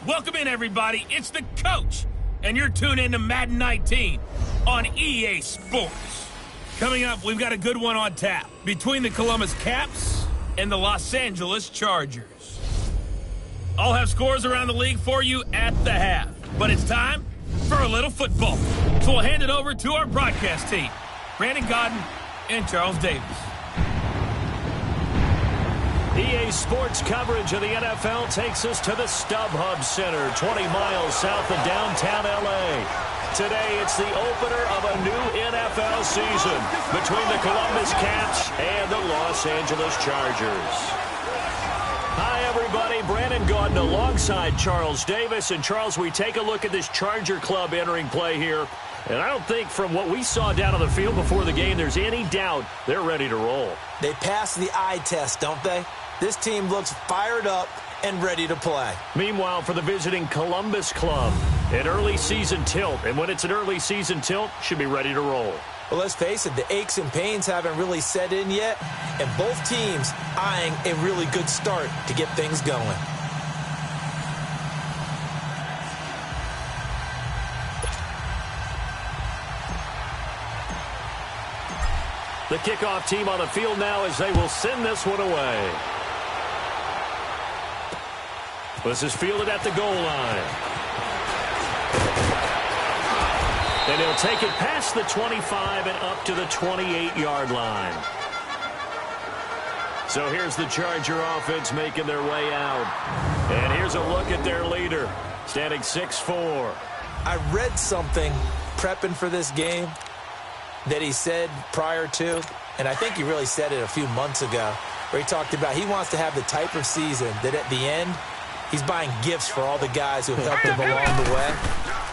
Welcome in, everybody. It's the coach, and you're tuned in to Madden 19 on EA Sports. Coming up, we've got a good one on tap between the Columbus Caps and the Los Angeles Chargers. I'll have scores around the league for you at the half. But it's time for a little football. So we'll hand it over to our broadcast team, Brandon Godden and Charles Davis. EA Sports coverage of the NFL takes us to the StubHub Center, 20 miles south of downtown L.A. Today, it's the opener of a new NFL season between the Columbus Caps and the Los Angeles Chargers. Hi, everybody. Brandon Gaudin alongside Charles Davis. And, Charles, we take a look at this Charger club entering play here. And I don't think from what we saw down on the field before the game there's any doubt they're ready to roll. They passed the eye test, don't they? This team looks fired up and ready to play. Meanwhile, for the visiting Columbus club, an early season tilt. And when it's an early season tilt, should be ready to roll. Well, let's face it, the aches and pains haven't really set in yet, and both teams eyeing a really good start to get things going. The kickoff team on the field now as they will send this one away. This is fielded at the goal line. And he'll take it past the 25 and up to the 28-yard line. So here's the Charger offense making their way out. And here's a look at their leader, standing 6'4". I read something prepping for this game that he said prior to, and I think he really said it a few months ago, where he talked about he wants to have the type of season that at the end, he's buying gifts for all the guys who have helped him along the way.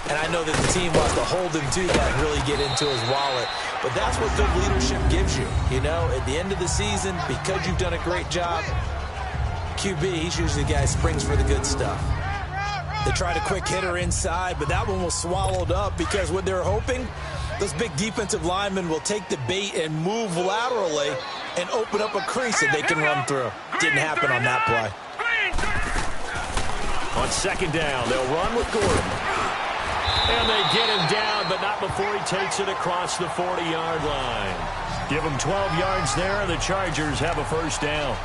And I know that the team wants to hold him to that and really get into his wallet. But that's what good leadership gives you. You know, at the end of the season, because you've done a great job, QB, he's usually the guy who springs for the good stuff. They tried a quick hitter inside, but that one was swallowed up because what they're hoping, those big defensive linemen will take the bait and move laterally and open up a crease that they can run through. Didn't happen on that play. On second down, they'll run with Gordon. And they get him down, but not before he takes it across the 40-yard line. Give him 12 yards there, and the Chargers have a first down.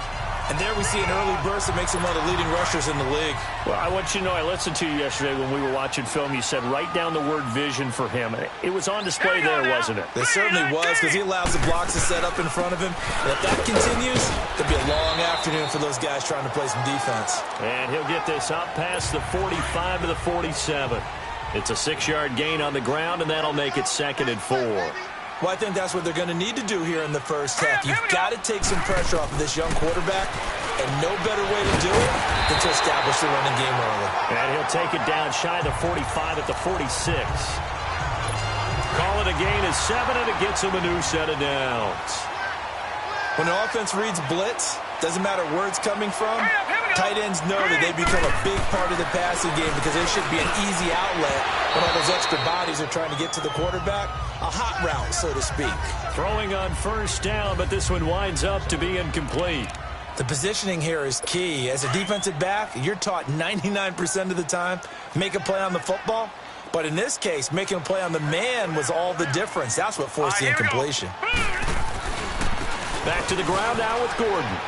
And there we see an early burst that makes him one of the leading rushers in the league. Well, I want you to know, I listened to you yesterday when we were watching film. You said write down the word vision for him. It was on display there, wasn't it? It certainly was, because he allows the blocks to set up in front of him. And if that continues, it'll be a long afternoon for those guys trying to play some defense. And he'll get this up past the 45 to the 47. It's a 6-yard gain on the ground, and that'll make it 2nd and 4. Well, I think that's what they're going to need to do here in the first half. You've got to take some pressure off of this young quarterback, and no better way to do it than to establish the running game early. And he'll take it down shy of the 45 at the 46. Call it a gain of 7, and it gets him a new set of downs. When an offense reads blitz, doesn't matter where it's coming from, tight ends know that they become a big part of the passing game because it should be an easy outlet when all those extra bodies are trying to get to the quarterback. A hot route, so to speak. Throwing on first down, but this one winds up to be incomplete. The positioning here is key. As a defensive back, you're taught 99% of the time, make a play on the football. But in this case, making a play on the man was all the difference. That's what forced the incompletion. Back to the ground now with Gordon.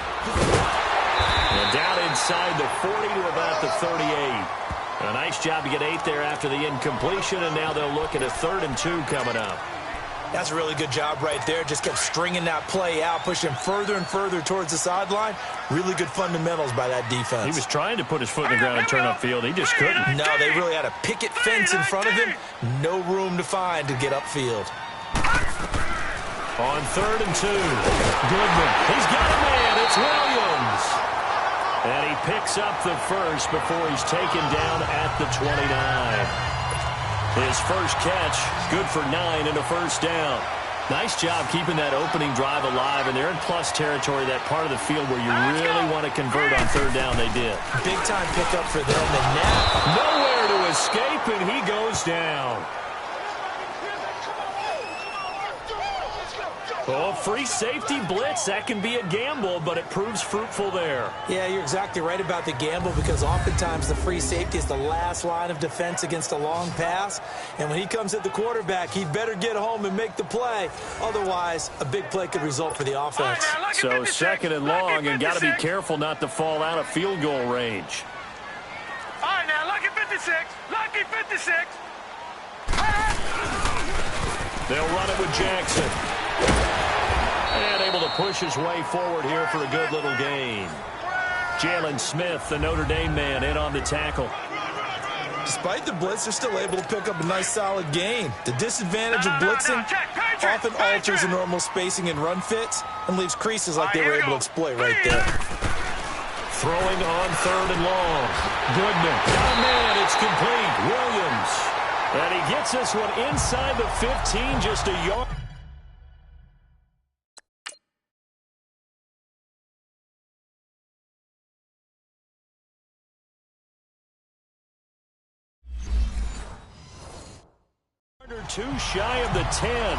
And down inside the 40 to about the 38. A nice job to get 8 there after the incompletion, and now they'll look at a 3rd and 2 coming up. That's a really good job right there. Just kept stringing that play out, pushing further and further towards the sideline. Really good fundamentals by that defense. He was trying to put his foot in the ground and turn upfield. He just couldn't. No, they really had a picket fence in front of him. No room to find to get upfield. On 3rd and 2. Goodman. He's got a man. It's Williams. And he picks up the first before he's taken down at the 29. His first catch, good for 9 and a first down. Nice job keeping that opening drive alive, and they're in plus territory, that part of the field where you really want to convert on 3rd down. They did. Big time pickup for them, and now nowhere to escape, and he goes down. Oh, free safety blitz. That can be a gamble, but it proves fruitful there. Yeah, you're exactly right about the gamble because oftentimes the free safety is the last line of defense against a long pass. And when he comes at the quarterback, he'd better get home and make the play. Otherwise, a big play could result for the offense. So 2nd and long, and got to be careful not to fall out of field goal range. All right, now, lucky 56. Lucky 56. They'll run it with Jackson. And able to push his way forward here for a good little gain. Jalen Smith, the Notre Dame man, in on the tackle. Despite the blitz, they're still able to pick up a nice, solid gain. The disadvantage of blitzing often alters the normal spacing and run fits and leaves creases like they were able to exploit right there. Throwing on 3rd and long. Goodman. Oh, man, it's complete. Williams. And he gets this one inside the 15, just a yard. Two shy of the 10.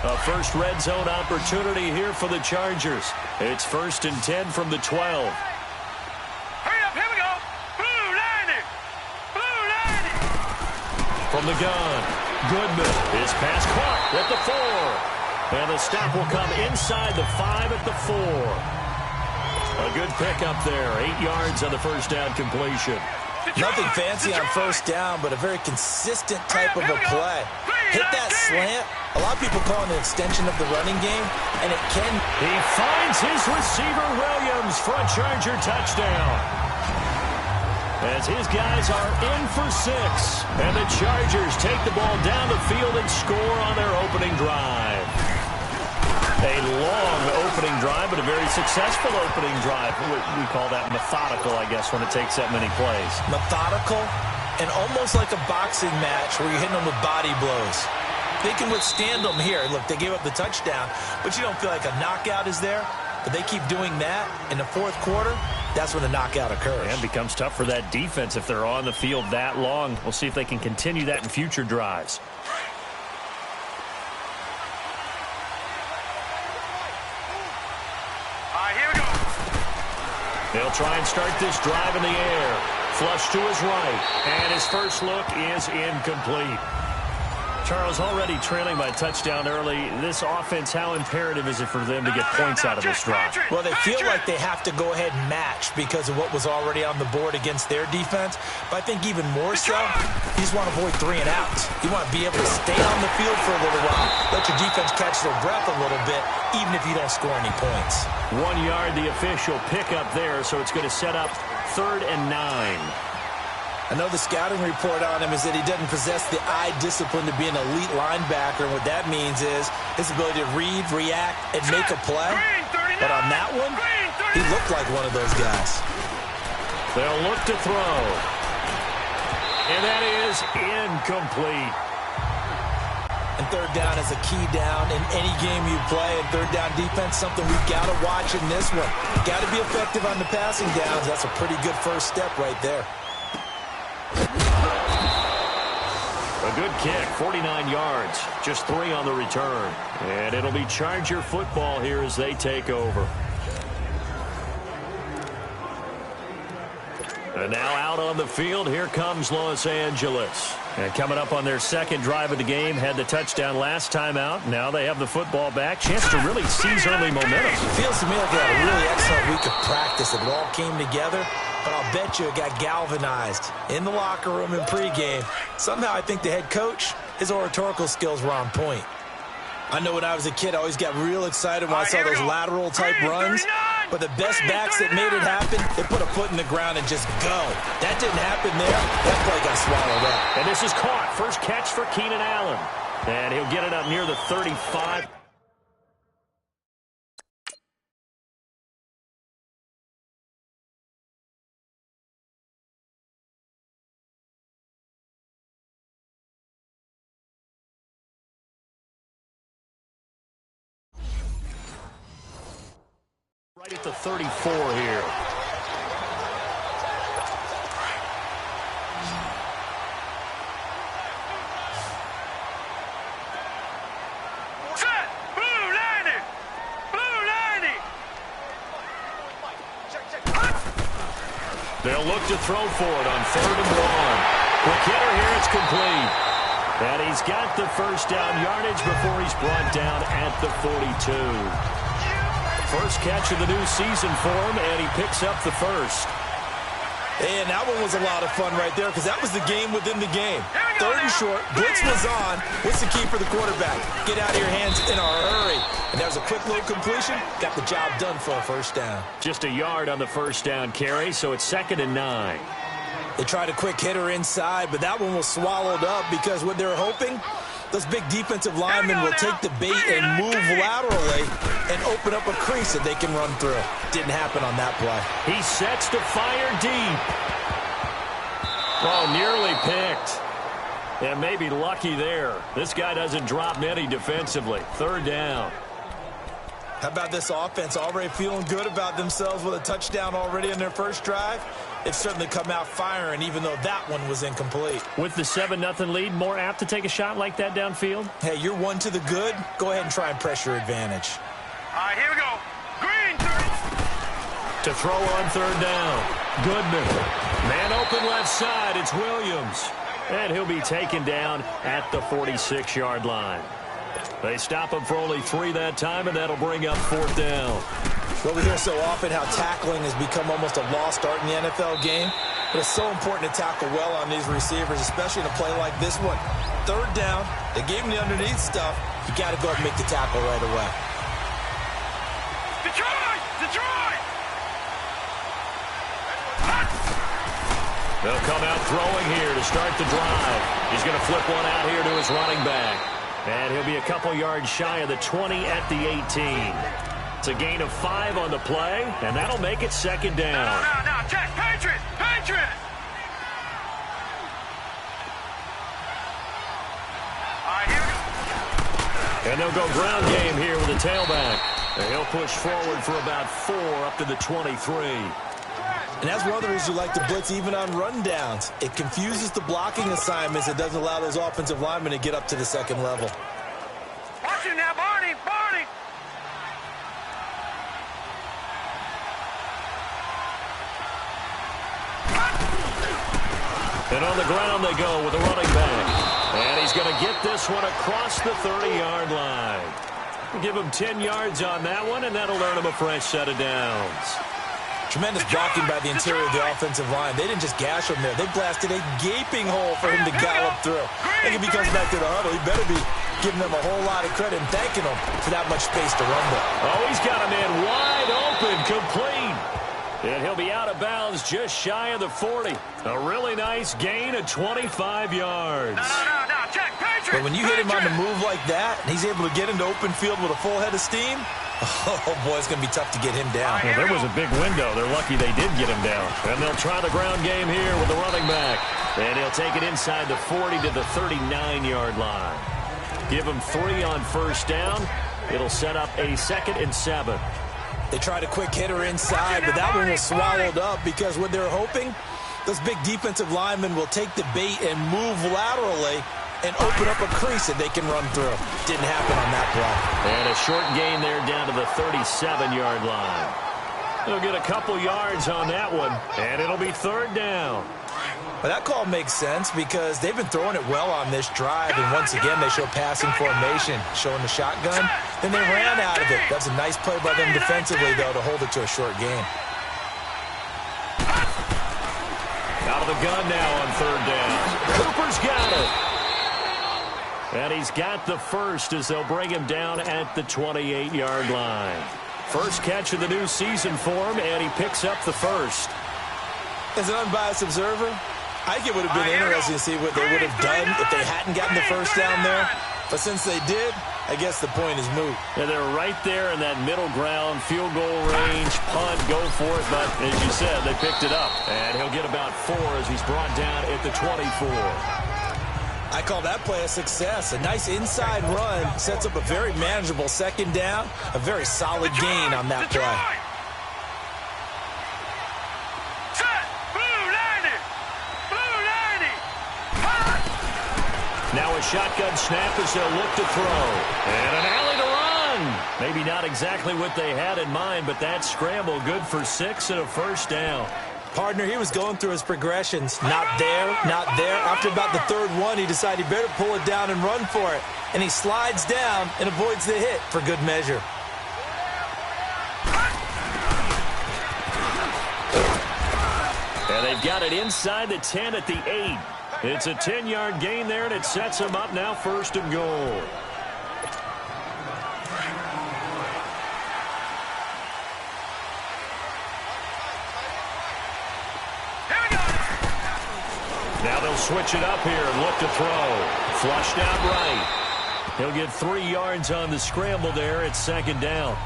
A first red zone opportunity here for the Chargers. It's 1st and 10 from the 12. Hurry up, here we go. Blue line. From the gun, Goodman. His pass caught at the 4. And the stop will come inside the 5 at the 4. A good pickup there. 8 yards on the first down completion. Nothing fancy on first down, but a very consistent type of a play. Hit that slant. A lot of people call it an extension of the running game, and it can. He finds his receiver, Williams, for a Charger touchdown. As his guys are in for 6. And the Chargers take the ball down the field and score on their opening drive. A long opening drive, but a very successful opening drive. We call that methodical, I guess, when it takes that many plays. Methodical and almost like a boxing match where you're hitting them with body blows. They can withstand them here. Look, they gave up the touchdown, but you don't feel like a knockout is there. But they keep doing that in the 4th quarter. That's when the knockout occurs. And it becomes tough for that defense if they're on the field that long. We'll see if they can continue that in future drives. They'll try and start this drive in the air. Flush to his right. And his first look is incomplete. Charles, already trailing by a touchdown early. This offense, how imperative is it for them to get points out of this drive? Well, they feel like they have to go ahead and match because of what was already on the board against their defense. But I think even more so, you just want to avoid 3 and outs. You want to be able to stay on the field for a little while, let your defense catch their breath a little bit, even if you don't score any points. 1 yard, the official pickup there, so it's going to set up 3rd and 9. I know the scouting report on him is that he doesn't possess the eye discipline to be an elite linebacker. And what that means is his ability to read, react, and make a play. But on that one, he looked like one of those guys. They'll look to throw. And that is incomplete. And 3rd down is a key down in any game you play. And 3rd down defense, something we've got to watch in this one. Got to be effective on the passing downs. That's a pretty good first step right there. A good kick, 49 yards, just 3 on the return. And it'll be Charger football here as they take over. And now out on the field, here comes Los Angeles. And coming up on their 2nd drive of the game, had the touchdown last time out. Now they have the football back. Chance to really seize early momentum. Feels to me like they had a really excellent week of practice. It all came together. But I'll bet you it got galvanized in the locker room in pregame. Somehow I think the head coach, his oratorical skills were on point. I know when I was a kid, I always got real excited when I saw those lateral-type runs. But the best backs that made it happen, they put a foot in the ground and just go. That didn't happen there. That play got swallowed up. And this is caught. First catch for Keenan Allen. And he'll get it up near the 35. Right at the 34 here. Set! Blue 90! Blue 90! They'll look to throw for it on 3rd and 1. Quick hitter here, it's complete. And he's got the first down yardage before he's brought down at the 42. First catch of the new season for him, and he picks up the first. And that one was a lot of fun right there because that was the game within the game. Third and short, blitz was on. What's the key for the quarterback? Get out of your hands in a hurry. And that was a quick little completion. Got the job done for a first down. Just a yard on the first down carry, so it's 2nd and 9. They tried a quick hitter inside, but that one was swallowed up because what they're hoping, those big defensive linemen will take the bait and move laterally and open up a crease that they can run through. Didn't happen on that play. He sets to fire deep. Oh, nearly picked. And maybe lucky there. This guy doesn't drop many defensively. 3rd down. How about this offense already feeling good about themselves with a touchdown already in their first drive? They've certainly come out firing, even though that one was incomplete. With the 7-0 lead, more apt to take a shot like that downfield? Hey, you're one to the good. Go ahead and try and press your advantage. All right, here we go. Green. To throw on 3rd down. Goodman. Man open left side. It's Williams. And he'll be taken down at the 46-yard line. They stop him for only 3 that time, and that'll bring up 4th down. Well, we hear so often how tackling has become almost a lost art in the NFL game. But it's so important to tackle well on these receivers, especially in a play like this one. 3rd down. They gave him the underneath stuff. You got to go and make the tackle right away. Detroit! Detroit! They'll come out throwing here to start the drive. He's going to flip one out here to his running back. And he'll be a couple yards shy of the 20 at the 18. It's a gain of 5 on the play, and that'll make it 2nd down. No, check. Patriot! Patriot! All right, here we go. And they'll go ground game here with the tailback. And he'll push forward for about 4 up to the 23. And that's one of the reasons you like to blitz even on rundowns. It confuses the blocking assignments. It doesn't allow those offensive linemen to get up to the 2nd level. Watch him now, Barney! Barney! And on the ground they go with the running back. And he's going to get this one across the 30-yard line. Give him 10 yards on that one, and that'll earn him a fresh set of downs. Tremendous blocking by the interior of the offensive line. They didn't just gash him there. They blasted a gaping hole for him to gallop through. I think if he comes back to the huddle, he better be giving them a whole lot of credit and thanking them for that much space to rumble. Oh, he's got him in wide open, complete. And he'll be out of bounds just shy of the 40. A really nice gain of 25 yards. No, check. Patriot! But when you hit him on the move like that, and he's able to get into open field with a full head of steam, oh, boy, it's going to be tough to get him down. Well, there was a big window. They're lucky they did get him down. And they'll try the ground game here with the running back. And he'll take it inside the 40 to the 39-yard line. Give him 3 on first down. It'll set up a 2nd and 7. They tried a quick hitter inside, but that one was swallowed up because what they're hoping, those big defensive linemen will take the bait and move laterally and open up a crease that they can run through. Didn't happen on that play. And a short gain there down to the 37-yard line. They'll get a couple yards on that one, and it'll be 3rd down. But that call makes sense because they've been throwing it well on this drive, and once again they show passing formation, showing the shotgun, and they ran out of it. That's a nice play by them defensively, though, to hold it to a short game. Out of the gun now on 3rd down. Cooper's got it. And he's got the first as they'll bring him down at the 28-yard line. First catch of the new season for him, and he picks up the first. As an unbiased observer, I think it would have been interesting to see what they would have done if they hadn't gotten the first down there. But since they did, I guess the point is moot. And they're right there in that middle ground, field goal range, punt, go for it. But as you said, they picked it up. And he'll get about 4 as he's brought down at the 24. I call that play a success. A nice inside run sets up a very manageable 2nd down. A very solid gain on that play. Now a shotgun snap as they'll look to throw. And an alley to run. Maybe not exactly what they had in mind, but that scramble good for 6 and a first down. Partner, he was going through his progressions. Not there, not there. After about the 3rd one, he decided he better pull it down and run for it. And he slides down and avoids the hit for good measure. And they've got it inside the 10 at the 8. It's a 10-yard gain there, and it sets them up now 1st and goal. Now they'll switch it up here and look to throw. Flushed out right. He'll get 3 yards on the scramble there. It's 2nd down.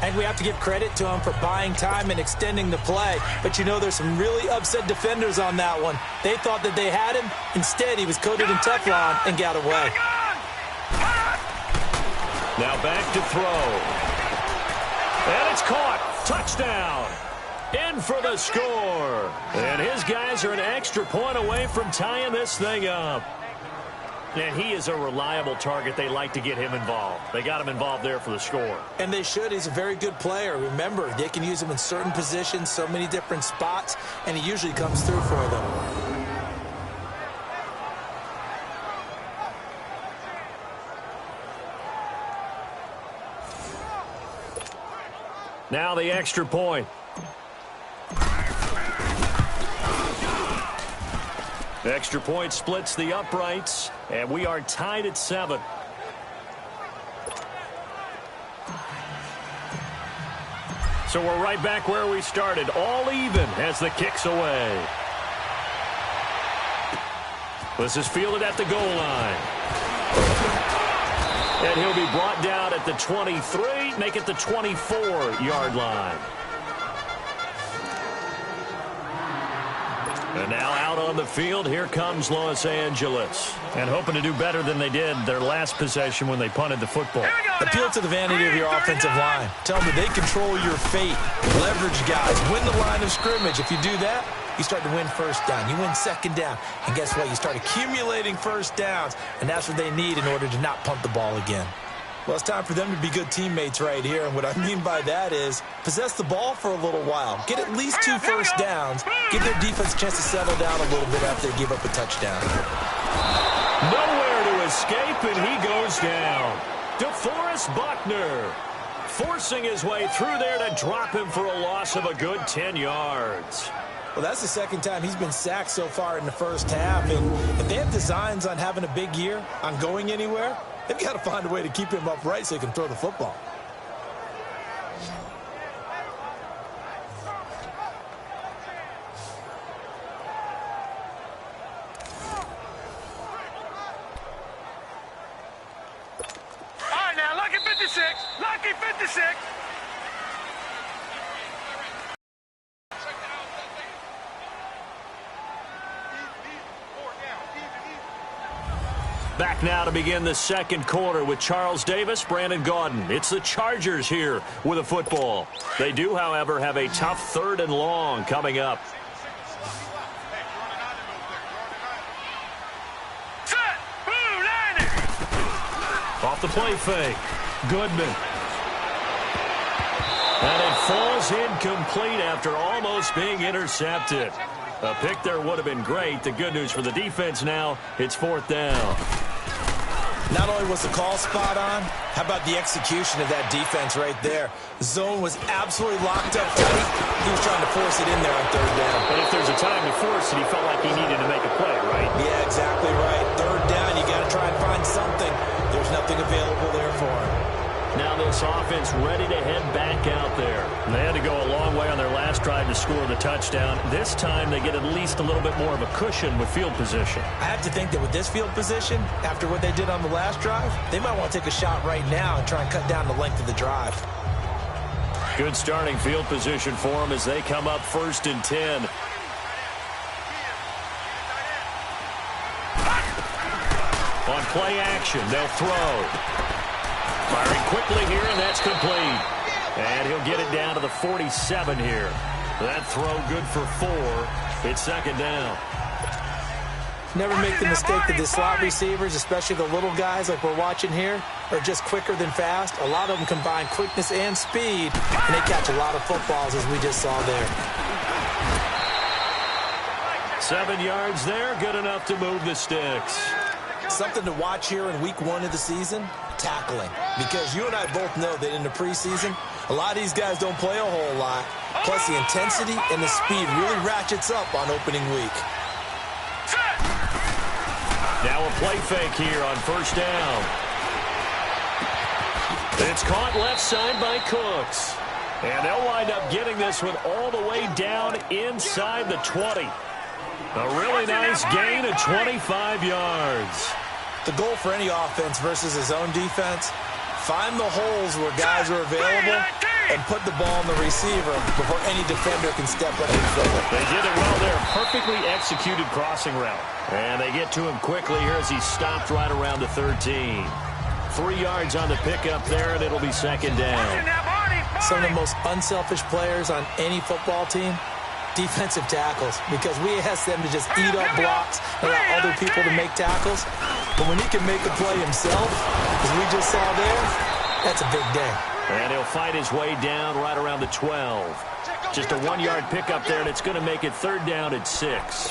And we have to give credit to him for buying time and extending the play. But, you know, there's some really upset defenders on that one. They thought that they had him. Instead, he was coated in Teflon and got away. Now back to throw. And it's caught. Touchdown. In for the score. And his guys are an extra point away from tying this thing up. And he is a reliable target. They like to get him involved. They got him involved there for the score. And they should. He's a very good player. Remember, they can use him in certain positions, so many different spots, and he usually comes through for them. Now the extra point. The extra point splits the uprights, and we are tied at 7. So we're right back where we started, all even as the kick's away. This is fielded at the goal line. And he'll be brought down at the 23, make it the 24-yard line. And now out on the field, here comes Los Angeles. And hoping to do better than they did their last possession when they punted the football. Appeal to the vanity of your offensive line. Tell them that they control your fate. Leverage guys. Win the line of scrimmage. If you do that, you start to win 1st down. You win 2nd down. And guess what? You start accumulating 1st downs. And that's what they need in order to not punt the ball again. Well, it's time for them to be good teammates right here. And what I mean by that is possess the ball for a little while. Get at least 2 first downs. Give their defense a chance to settle down a little bit after they give up a touchdown. Nowhere to escape, and he goes down. DeForest Buckner forcing his way through there to drop him for a loss of a good 10 yards. Well, that's the 2nd time he's been sacked so far in the 1st half. And if they have designs on having a big year, on going anywhere, they've got to find a way to keep him upright so he can throw the football. All right, now, lucky 56. Lucky 56. Back now to begin the 2nd quarter with Charles Davis, Brandon Gaudin. It's the Chargers here with a football. They do, however, have a tough 3rd and long coming up. Set. Boom, landing. Off the play fake. Goodman. And it falls incomplete after almost being intercepted. A pick there would have been great. The good news for the defense now, it's 4th down. Not only was the call spot on, how about the execution of that defense right there? The zone was absolutely locked up tight. He was trying to force it in there on 3rd down. But if there's a time to force it, he felt like he needed to make a play, right? Yeah, exactly right. 3rd down, you got to try and find something. There's nothing available there for him. Now this offense ready to head back out there. They had to go a long way on their last drive to score the touchdown. This time they get at least a little bit more of a cushion with field position. I have to think that with this field position, after what they did on the last drive, they might want to take a shot right now and try and cut down the length of the drive. Good starting field position for them as they come up 1st and 10. On play action, they'll throw. Firing quickly here, and that's complete. And he'll get it down to the 47 here. That throw good for 4. It's 2nd down. Never make the mistake that the slot receivers, especially the little guys like we're watching here, are just quicker than fast. A lot of them combine quickness and speed, and they catch a lot of footballs, as we just saw there. 7 yards there, good enough to move the sticks. Something to watch here in week 1 of the season, tackling. Because you and I both know that in the preseason, A lot of these guys don't play a whole lot. Plus, the intensity and the speed really ratchets up on opening week. Now a play fake here on first down. It's caught left side by Cooks. And they'll wind up getting this one all the way down inside the 20. A really nice gain of 25 yards. The goal for any offense versus his own defense, find the holes where guys are available and put the ball in the receiver before any defender can step up and fill it. They did it well there. Perfectly executed crossing route. And they get to him quickly here as he stopped right around the 13. 3 yards on the pickup there, and it'll be second down. Some of the most unselfish players on any football team, defensive tackles, because we ask them to just eat up blocks and allow other people to make tackles. But when he can make a play himself, as we just saw there, that's a big day. And he'll fight his way down right around the 12. Just a 1-yard pickup there, and it's going to make it third down at 6.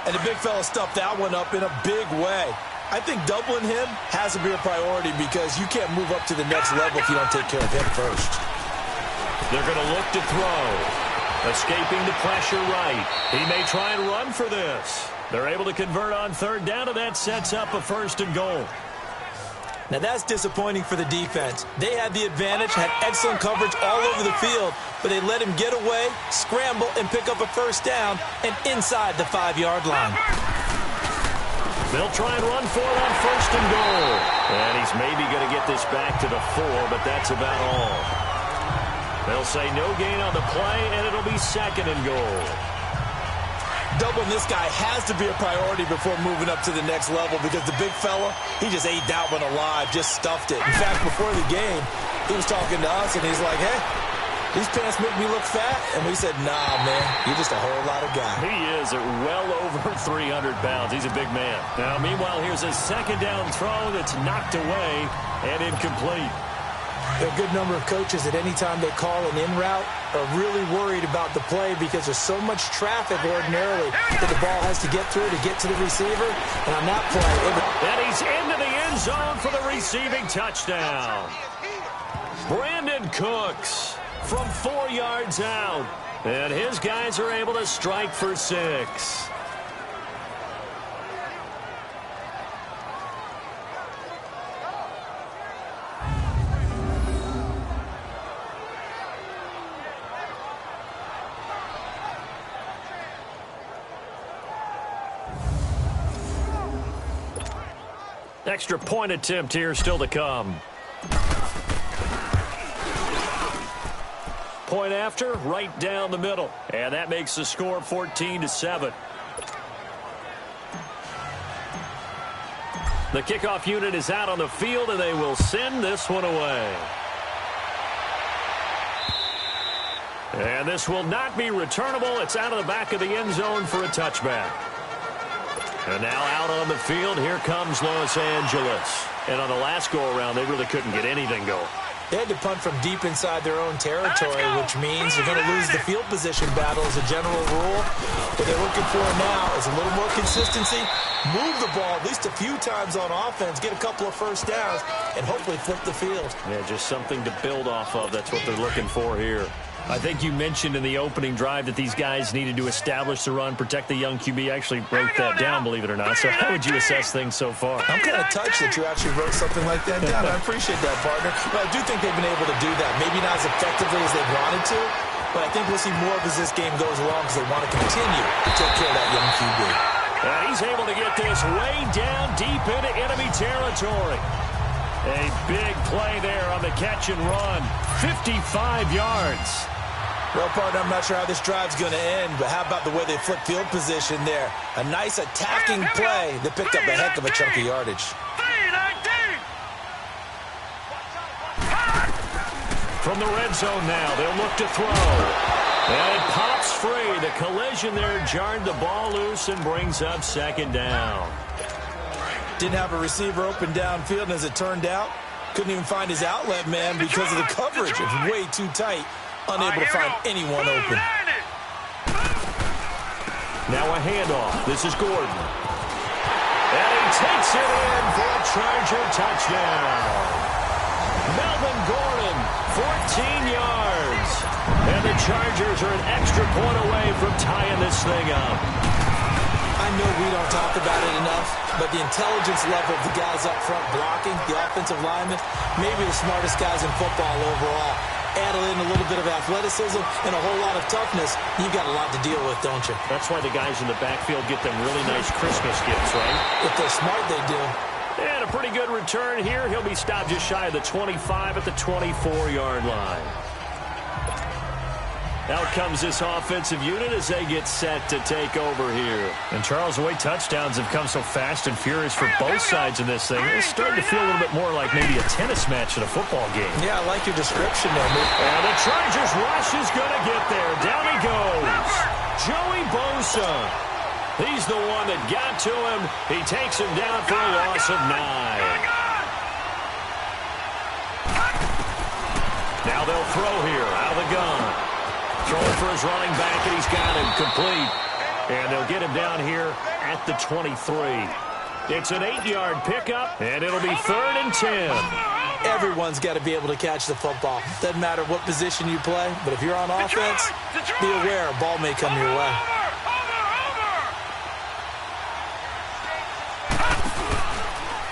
And the big fella stuffed that one up in a big way. I think doubling him has to be a priority because you can't move up to the next level if you don't take care of him first. They're going to look to throw. Escaping the pressure right. He may try and run for this. They're able to convert on third down, and that sets up a first and goal. Now that's disappointing for the defense. They had the advantage, had excellent coverage all over the field, but they let him get away, scramble, and pick up a first down, and inside the 5-yard line. They'll try and run for it on first and goal. And he's maybe going to get this back to the 4, but that's about all. They'll say no gain on the play, and it'll be second and goal. Doubling this guy has to be a priority before moving up to the next level because the big fella, he just ate that one alive, just stuffed it. In fact, before the game, he was talking to us, and he's like, hey, these pants make me look fat. And we said, nah, man, you're just a whole lot of guy. He is at well over 300 pounds. He's a big man. Now, meanwhile, here's a second down throw that's knocked away and incomplete. There are a good number of coaches at any time they call an in route are really worried about the play because there's so much traffic ordinarily that the ball has to get through to get to the receiver. And on that play, and he's into the end zone for the receiving touchdown. Brandon Cooks from 4 yards out. And his guys are able to strike for 6. Extra point attempt here still to come. Point after, right down the middle. And that makes the score 14-7. The kickoff unit is out on the field, and they will send this one away. And this will not be returnable. It's out of the back of the end zone for a touchback. And now out on the field, here comes Los Angeles. And on the last go-around, they really couldn't get anything going. They had to punt from deep inside their own territory, which means they're going to lose the field position battle as a general rule. What they're looking for now is a little more consistency, move the ball at least a few times on offense, get a couple of first downs, and hopefully flip the field. Yeah, just something to build off of. That's what they're looking for here. I think you mentioned in the opening drive that these guys needed to establish the run, protect the young QB. I actually wrote that down, believe it or not. So how would you assess things so far? I'm kind of touched that you actually wrote something like that down. I appreciate that, partner. But I do think they've been able to do that. Maybe not as effectively as they wanted to, but I think we'll see more of as this game goes along because they want to continue to take care of that young QB. And he's able to get this way down deep into enemy territory. A big play there on the catch and run. 55 yards. Well, partner, I'm not sure how this drive's going to end, but how about the way they flip field position there? A nice attacking play that picked up a heck of a chunk of yardage. From the red zone now, they'll look to throw. And it pops free. The collision there jarred the ball loose and brings up second down. Didn't have a receiver open downfield, and as it turned out, couldn't even find his outlet man because of the coverage. It was way too tight. Unable to find anyone open. Now a handoff. This is Gordon. And he takes it in for a Charger touchdown. Melvin Gordon, 14 yards. And the Chargers are an extra point away from tying this thing up. I know we don't talk about it enough, but the intelligence level of the guys up front blocking, the offensive linemen, maybe the smartest guys in football overall. Add in a little bit of athleticism and a whole lot of toughness, you've got a lot to deal with, don't you? That's why the guys in the backfield get them really nice Christmas gifts, right? If they're smart, they do. And a pretty good return here. He'll be stopped just shy of the 25 at the 24-yard line. Out comes this offensive unit as they get set to take over here. And Charles, the way touchdowns have come so fast and furious for both sides in this thing, it's starting to feel a little bit more like maybe a tennis match in a football game. Yeah, I like your description there, Luke. And the Chargers rush is going to get there. Down he goes. Joey Bosa. He's the one that got to him. He takes him down for a loss of 9. Now they'll throw here out of the gun. Throwing for his running back, and he's got him complete. And they'll get him down here at the 23. It's an 8-yard pickup, and it'll be 3rd and 10. Everyone's got to be able to catch the football. Doesn't matter what position you play, but if you're on offense, be aware a ball may come your way.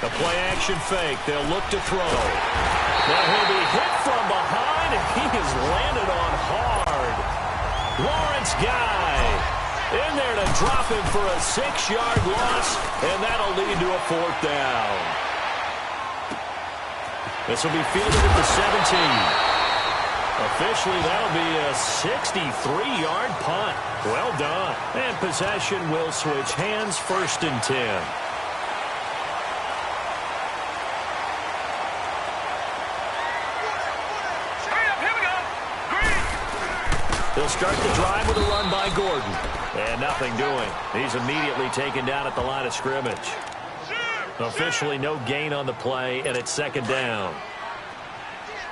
A play-action fake. They'll look to throw. Now he'll be hit from behind, and he is landed on hard. Lawrence Guy in there to drop him for a 6-yard loss, and that'll lead to a 4th down. This will be fielded at the 17. Officially, that'll be a 63-yard punt. Well done. And possession will switch hands, 1st and 10. They'll start the drive with a run by Gordon. And nothing doing. He's immediately taken down at the line of scrimmage. Officially no gain on the play, and it's 2nd down.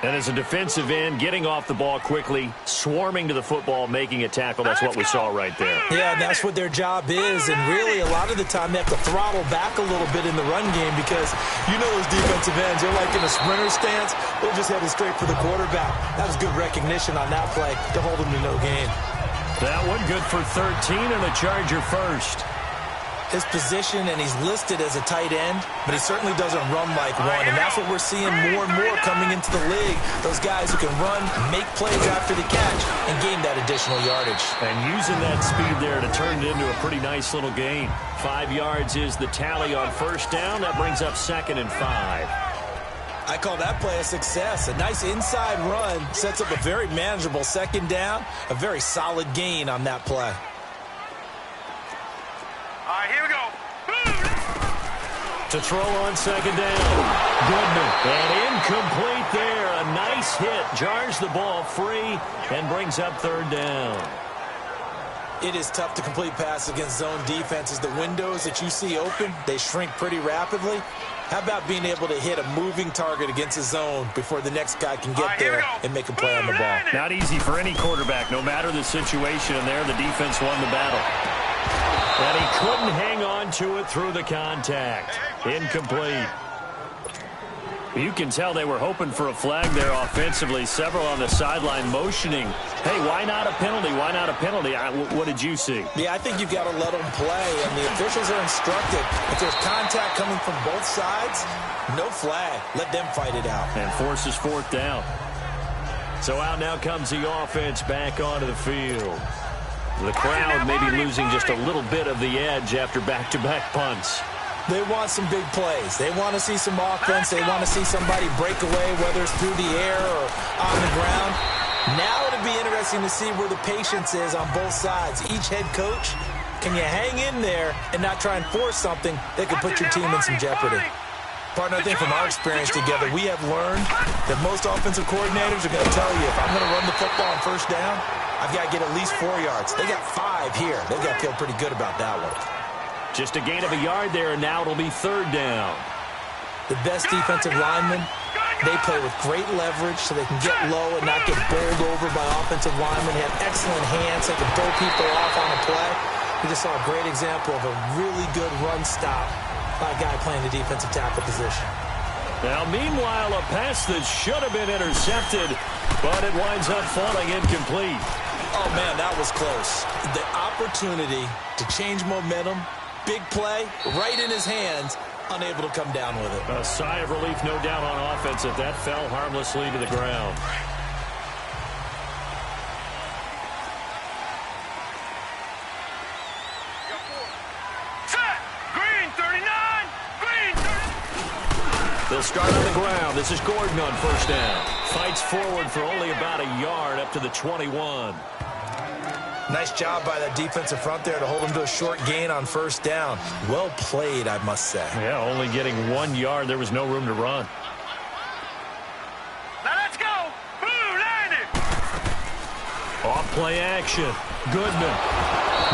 And as a defensive end, getting off the ball quickly, swarming to the football, making a tackle, that's what we saw right there. Yeah, that's what their job is, and really a lot of the time they have to throttle back a little bit in the run game because you know those defensive ends, they're like in a sprinter stance, they're just headed straight for the quarterback. That was good recognition on that play to hold them to no gain. That one good for 13 and a Charger first. His position, and he's listed as a tight end, but he certainly doesn't run like one, and that's what we're seeing more and more coming into the league. Those guys who can run, make plays after the catch, and gain that additional yardage. And using that speed there to turn it into a pretty nice little gain. 5 yards is the tally on 1st down. That brings up 2nd and 5. I call that play a success. A nice inside run sets up a very manageable 2nd down, a very solid gain on that play. All right, here we go. To throw on 2nd down. Goodman. And incomplete there. A nice hit. Jars the ball free and brings up 3rd down. It is tough to complete passes against zone defenses. The windows that you see open, they shrink pretty rapidly. How about being able to hit a moving target against a zone before the next guy can get there and make a play on the ball? Not easy for any quarterback, no matter the situation. And there, the defense won the battle. And he couldn't hang on to it through the contact. Incomplete. You can tell they were hoping for a flag there offensively. Several on the sideline motioning. Hey, why not a penalty? Why not a penalty? What did you see? Yeah, I think you've got to let them play, and the officials are instructed. If there's contact coming from both sides, no flag. Let them fight it out. And forces 4th down. So out now comes the offense back onto the field. The crowd may be losing just a little bit of the edge after back-to-back punts. They want some big plays. They want to see some offense. They want to see somebody break away, whether it's through the air or on the ground. Now it'll be interesting to see where the patience is on both sides. Each head coach, can you hang in there and not try and force something that could put your team in some jeopardy? Partner, I think from our experience together, we have learned that most offensive coordinators are going to tell you, if I'm going to run the football on 1st down, I've got to get at least 4 yards. They got 5 here. They've got to feel pretty good about that one. Just a gain of a yard there, and now it'll be 3rd down. The best defensive linemen, they play with great leverage so they can get low and not get bowled over by offensive linemen. They have excellent hands. They can throw people off on a play. We just saw a great example of a really good run stop by a guy playing the defensive tackle position. Now, meanwhile, a pass that should have been intercepted, but it winds up falling incomplete. Oh, man, that was close. The opportunity to change momentum, big play, right in his hands, unable to come down with it. A sigh of relief, no doubt, on offense if that fell harmlessly to the ground. Set. Green 39. Green 39. They'll start on the ground. This is Gordon on first down. Fights forward for only about a yard up to the 21. Nice job by that defensive front there to hold him to a short gain on first down. Well played, I must say. Yeah, only getting 1 yard. There was no room to run. Now let's go. Blue landed. Off play action. Goodman.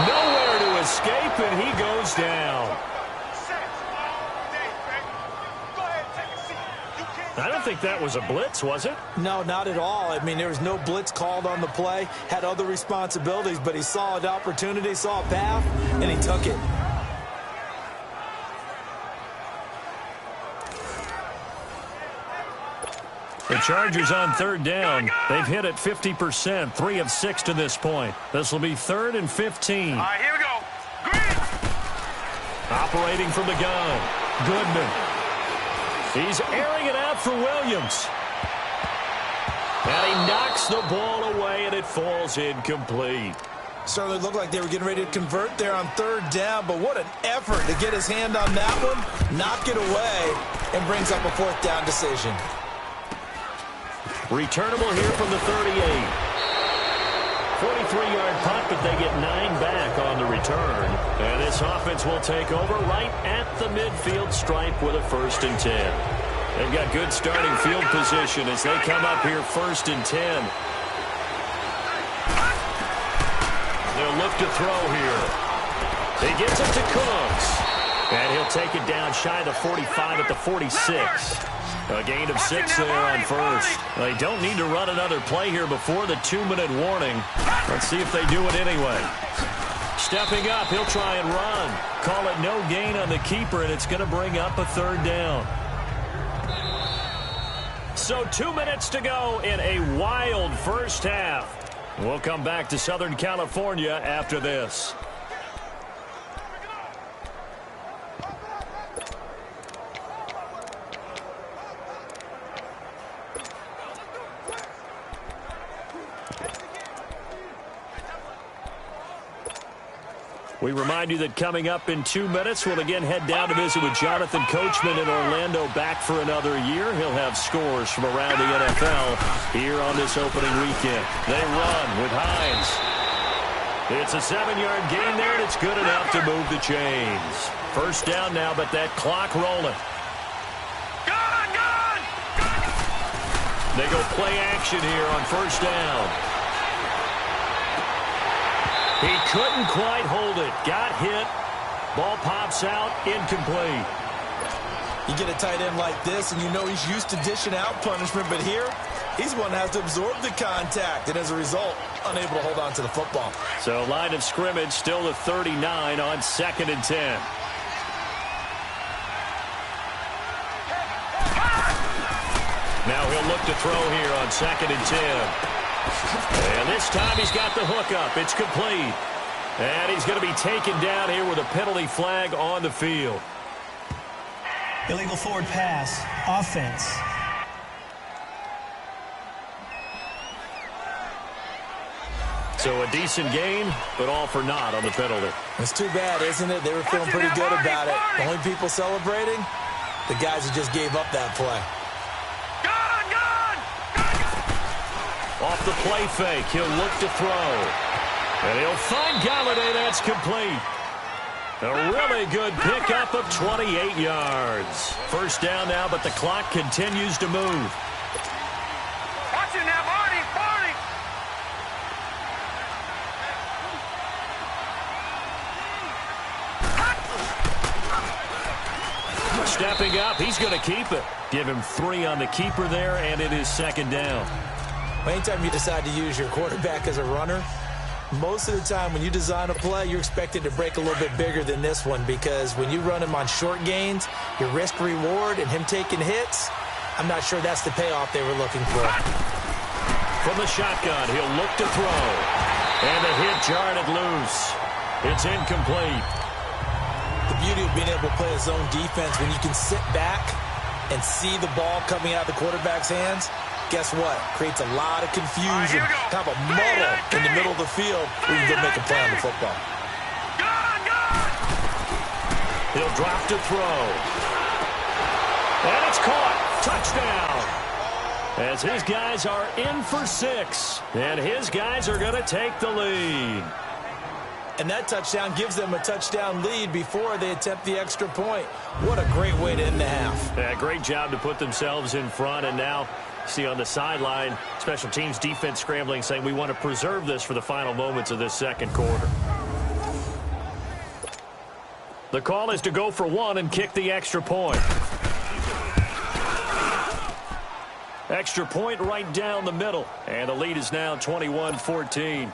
Nowhere to escape, and he goes down. I don't think that was a blitz, was it? No, not at all. I mean, there was no blitz called on the play. Had other responsibilities, but he saw an opportunity, saw a path, and he took it. The Chargers on third down. They've hit it 50%, 3 of 6 to this point. This will be 3rd and 15. All right, here we go. Green. Operating from the gun. Goodman. He's airing it out for Williams. And he knocks the ball away, and it falls incomplete. Certainly looked like they were getting ready to convert there on third down, but what an effort to get his hand on that one, knock it away, and brings up a 4th down decision. Returnable here from the 38. 43-yard punt, but they get 9 back on the return. And this offense will take over right at the midfield stripe with a 1st and 10. They've got good starting field position as they come up here 1st and 10. They'll look to throw here. He gets it to Cooks. And he'll take it down shy of the 45 at the 46. A gain of 6 there on 1st. They don't need to run another play here before the 2-minute warning. Let's see if they do it anyway. Stepping up, he'll try and run. Call it no gain on the keeper, and it's going to bring up a 3rd down. So 2 minutes to go in a wild first half. We'll come back to Southern California after this. We remind you that coming up in 2 minutes, we'll again head down to visit with Jonathan Coachman in Orlando, back for another year. He'll have scores from around the NFL here on this opening weekend. They run with Hines. It's a 7-yard gain there, and it's good enough to move the chains. 1st down now, but that clock rolling. They go play action here on 1st down. He couldn't quite hold it. Got hit. Ball pops out. Incomplete. You get a tight end like this, and you know he's used to dishing out punishment, but here, he's the one that has to absorb the contact, and as a result, unable to hold on to the football. So line of scrimmage still the 39 on 2nd and 10. Now he'll look to throw here on 2nd and 10. And this time he's got the hook up. It's complete. And he's going to be taken down here with a penalty flag on the field. Illegal forward pass. Offense. So a decent gain, but all for naught on the penalty. It's too bad, isn't it? They were feeling pretty good about it. The only people celebrating, the guys who just gave up that play. Off the play fake, he'll look to throw. And he'll find Galladay. That's complete. A really good pickup of 28 yards. 1st down now, but the clock continues to move. Watch it now, Barney. Stepping up, he's going to keep it. Give him 3 on the keeper there, and it is 2nd down. Anytime you decide to use your quarterback as a runner, most of the time when you design a play, you're expected to break a little bit bigger than this one, because when you run him on short gains, your risk-reward and him taking hits, I'm not sure that's the payoff they were looking for. From the shotgun, he'll look to throw. And the hit jarred it loose. It's incomplete. The beauty of being able to play a zone defense when you can sit back and see the ball coming out of the quarterback's hands, guess what? Creates a lot of confusion, kind of a muddle in the middle of the field where you can go make a play on the football. He'll drop to throw. And it's caught. Touchdown. As his guys are in for 6. And his guys are going to take the lead. And that touchdown gives them a touchdown lead before they attempt the extra point. What a great way to end the half. Yeah, great job to put themselves in front. And now, see on the sideline, special teams defense scrambling, saying we want to preserve this for the final moments of this second quarter. The call is to go for 1 and kick the extra point. Extra point right down the middle. And the lead is now 21-14.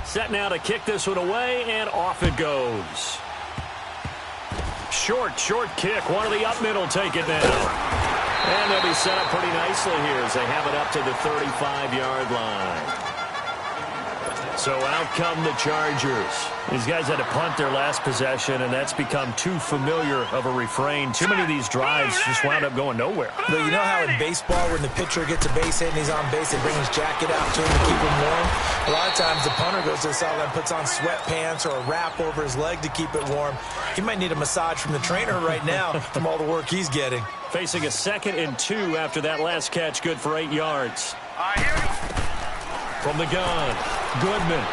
Set now to kick this one away, and off it goes. Short kick. One of the up middle take it now. And they'll be set up pretty nicely here as they have it up to the 35-yard line. So out come the Chargers. These guys had to punt their last possession, and that's become too familiar of a refrain. Too many of these drives just wound up going nowhere. But you know how in baseball, when the pitcher gets a base hit and he's on base, they bring his jacket out to him to keep him warm? A lot of times the punter goes to the sideline, puts on sweatpants or a wrap over his leg to keep it warm. He might need a massage from the trainer right now from all the work he's getting. Facing a 2nd and 2 after that last catch, good for 8 yards. From the gun, Goodman.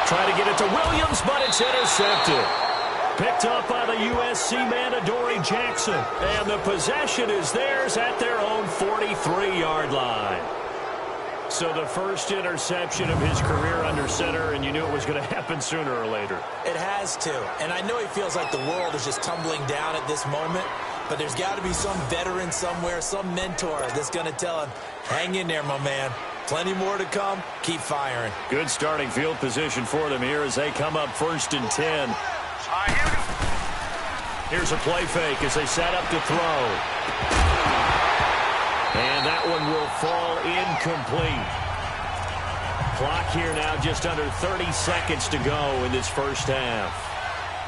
Trying to get it to Williams, but it's intercepted. Picked up by the USC man, Adoree Jackson. And the possession is theirs at their own 43-yard line. So the first interception of his career under center, and you knew it was going to happen sooner or later. It has to. And I know he feels like the world is just tumbling down at this moment, but there's got to be some veteran somewhere, some mentor that's going to tell him, hang in there, my man. Plenty more to come. Keep firing. Good starting field position for them here as they come up 1st and 10. Here's a play fake as they set up to throw. And that one will fall incomplete. Clock here now just under 30 seconds to go in this first half.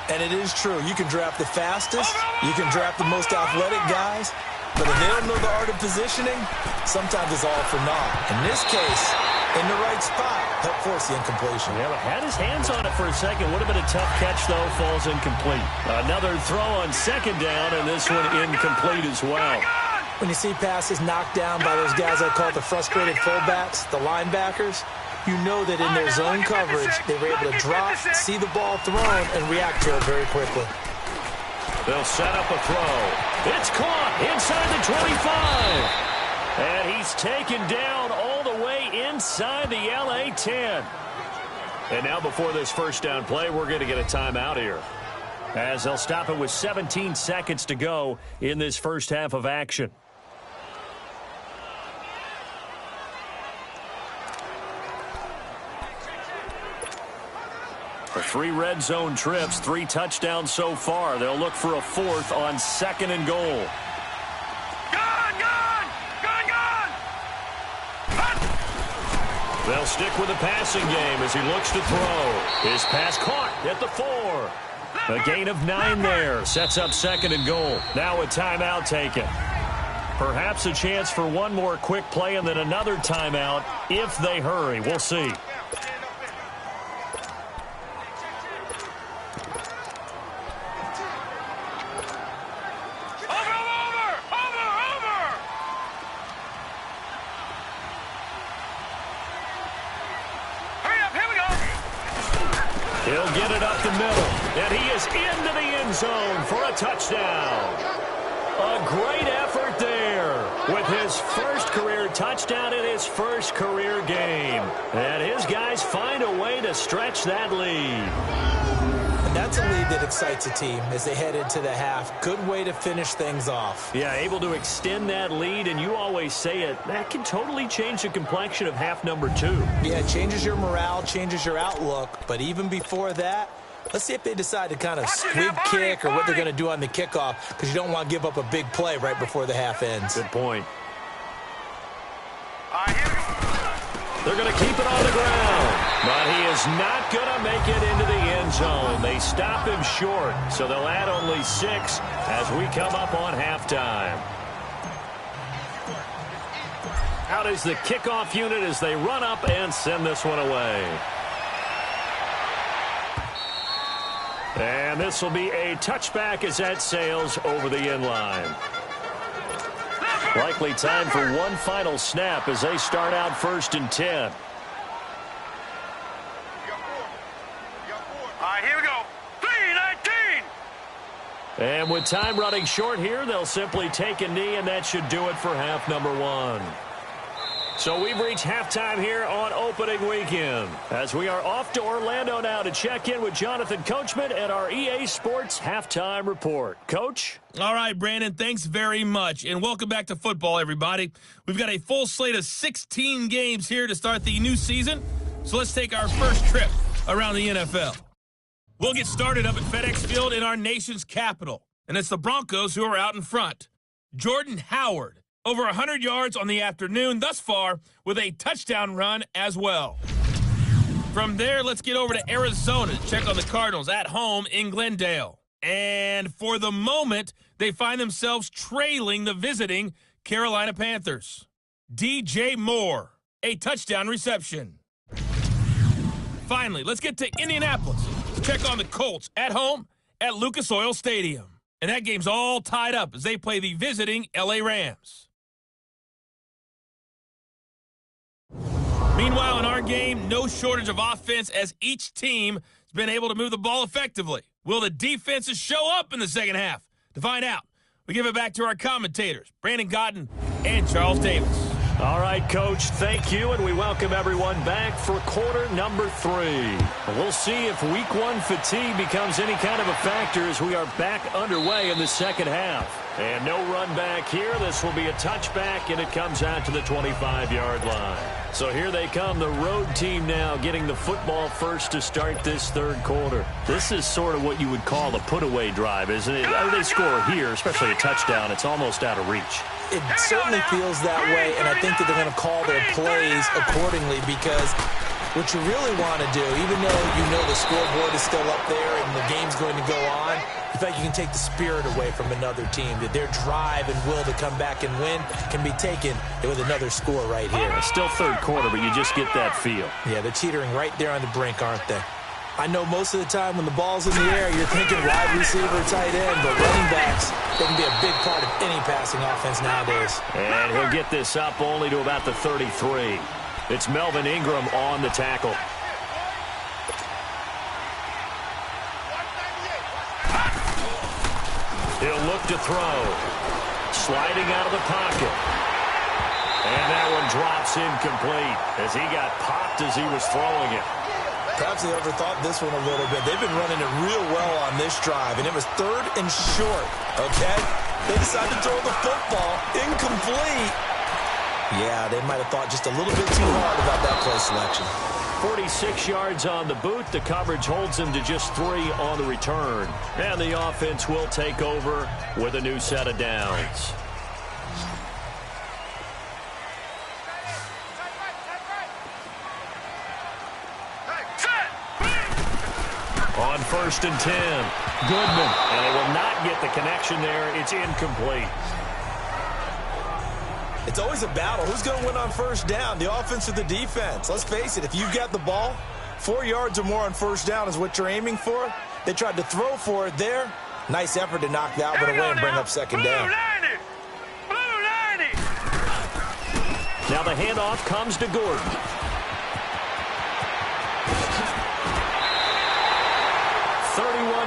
And it is true. You can draft the fastest. You can draft the most athletic guys. But if they don't know the art of positioning, sometimes it's all for naught. In this case, in the right spot, help force the incompletion. Yeah, had his hands on it for a second. Would have been a tough catch, though. Falls incomplete. Another throw on 2nd down, and this one incomplete as well. When you see passes knocked down by those guys I call the frustrated fullbacks, the linebackers, you know that in their zone coverage, they were able to drop, see the ball thrown, and react to it very quickly. They'll set up a throw. It's caught inside the 25. And he's taken down all the way inside the LA 10. And now before this first down play, we're going to get a timeout here, as they'll stop it with 17 seconds to go in this first half of action. For 3 red zone trips, 3 touchdowns so far. They'll look for a 4th on 2nd and goal. They'll stick with the passing game as he looks to throw. His pass caught at the 4. A gain of 9 there. Sets up 2nd and goal. Now a timeout taken. Perhaps a chance for one more quick play and then another timeout if they hurry. We'll see. He'll get it up the middle, and he is into the end zone for a touchdown. A great effort there with his first career touchdown in his first career game. And his guys find a way to stretch that lead. And that's a lead that excites a team as they head into the half. Good way to finish things off. Yeah, able to extend that lead, and you always say it, that can totally change the complexion of half number 2. Yeah, it changes your morale, changes your outlook. But even before that, Let's see if they decide to kind of squib kick or what they're going to do on the kickoff, because you don't want to give up a big play right before the half ends. Good point. They're going to keep it on the ground, but he is not going to make it into the end zone. They stop him short, so they'll add only 6 as we come up on halftime. Out is the kickoff unit as they run up and send this one away. And this will be a touchback as that sails over the end line. Likely time for one final snap as they start out 1st and 10. All right, here we go. 3:19. And with time running short here, they'll simply take a knee, and that should do it for half number 1. So we've reached halftime here on opening weekend, as we are off to Orlando now to check in with Jonathan Coachman and our EA Sports Halftime Report. Coach? All right, Brandon, thanks very much, and welcome back to football, everybody. We've got a full slate of 16 games here to start the new season, so let's take our first trip around the NFL. We'll get started up at FedEx Field in our nation's capital, and it's the Broncos who are out in front. Jordan Howard, over 100 yards on the afternoon thus far, with a touchdown run as well. From there, let's get over to Arizona to check on the Cardinals at home in Glendale. And for the moment, they find themselves trailing the visiting Carolina Panthers. DJ Moore, a touchdown reception. Finally, let's get to Indianapolis to check on the Colts at home at Lucas Oil Stadium. And that game's all tied up as they play the visiting LA Rams. Meanwhile, in our game, no shortage of offense as each team has been able to move the ball effectively. Will the defenses show up in the second half? To find out, we give it back to our commentators, Brandon Godden and Charles Davis. All right, Coach, thank you, and we welcome everyone back for quarter number 3. We'll see if week 1 fatigue becomes any kind of a factor as we are back underway in the second half. And no run back here. This will be a touchback, and it comes out to the 25-yard line. So here they come, the road team now getting the football first to start this third quarter. This is sort of what you would call a put-away drive, isn't it? They score here, especially a touchdown. It's almost out of reach. It certainly feels that way, and I think that they're going to call their plays accordingly, because what you really want to do, even though you know the scoreboard is still up there and the game's going to go on, you feel like you can take the spirit away from another team, that their drive and will to come back and win can be taken with another score right here. It's still third quarter, but you just get that feel. Yeah, they're teetering right there on the brink, aren't they? I know most of the time when the ball's in the air, you're thinking wide receiver, tight end, but running backs, they can be a big part of any passing offense nowadays. And he'll get this up only to about the 33. It's Melvin Ingram on the tackle. He'll look to throw. Sliding out of the pocket. And that one drops incomplete as he got popped as he was throwing it. Perhaps they overthought this one a little bit. They've been running it real well on this drive, and it was 3rd and short, okay? They decided to throw the football. Incomplete. Yeah, they might have thought just a little bit too hard about that play selection. 46 yards on the boot. The coverage holds him to just 3 on the return. And the offense will take over with a new set of downs. On 1st and 10, Goodman. And they will not get the connection there. It's incomplete. It's always a battle. Who's going to win on first down, the offense or the defense? Let's face it, if you've got the ball, 4 yards or more on first down is what you're aiming for. They tried to throw for it there. Nice effort to knock that one away and bring up second down. Now the handoff comes to Gordon.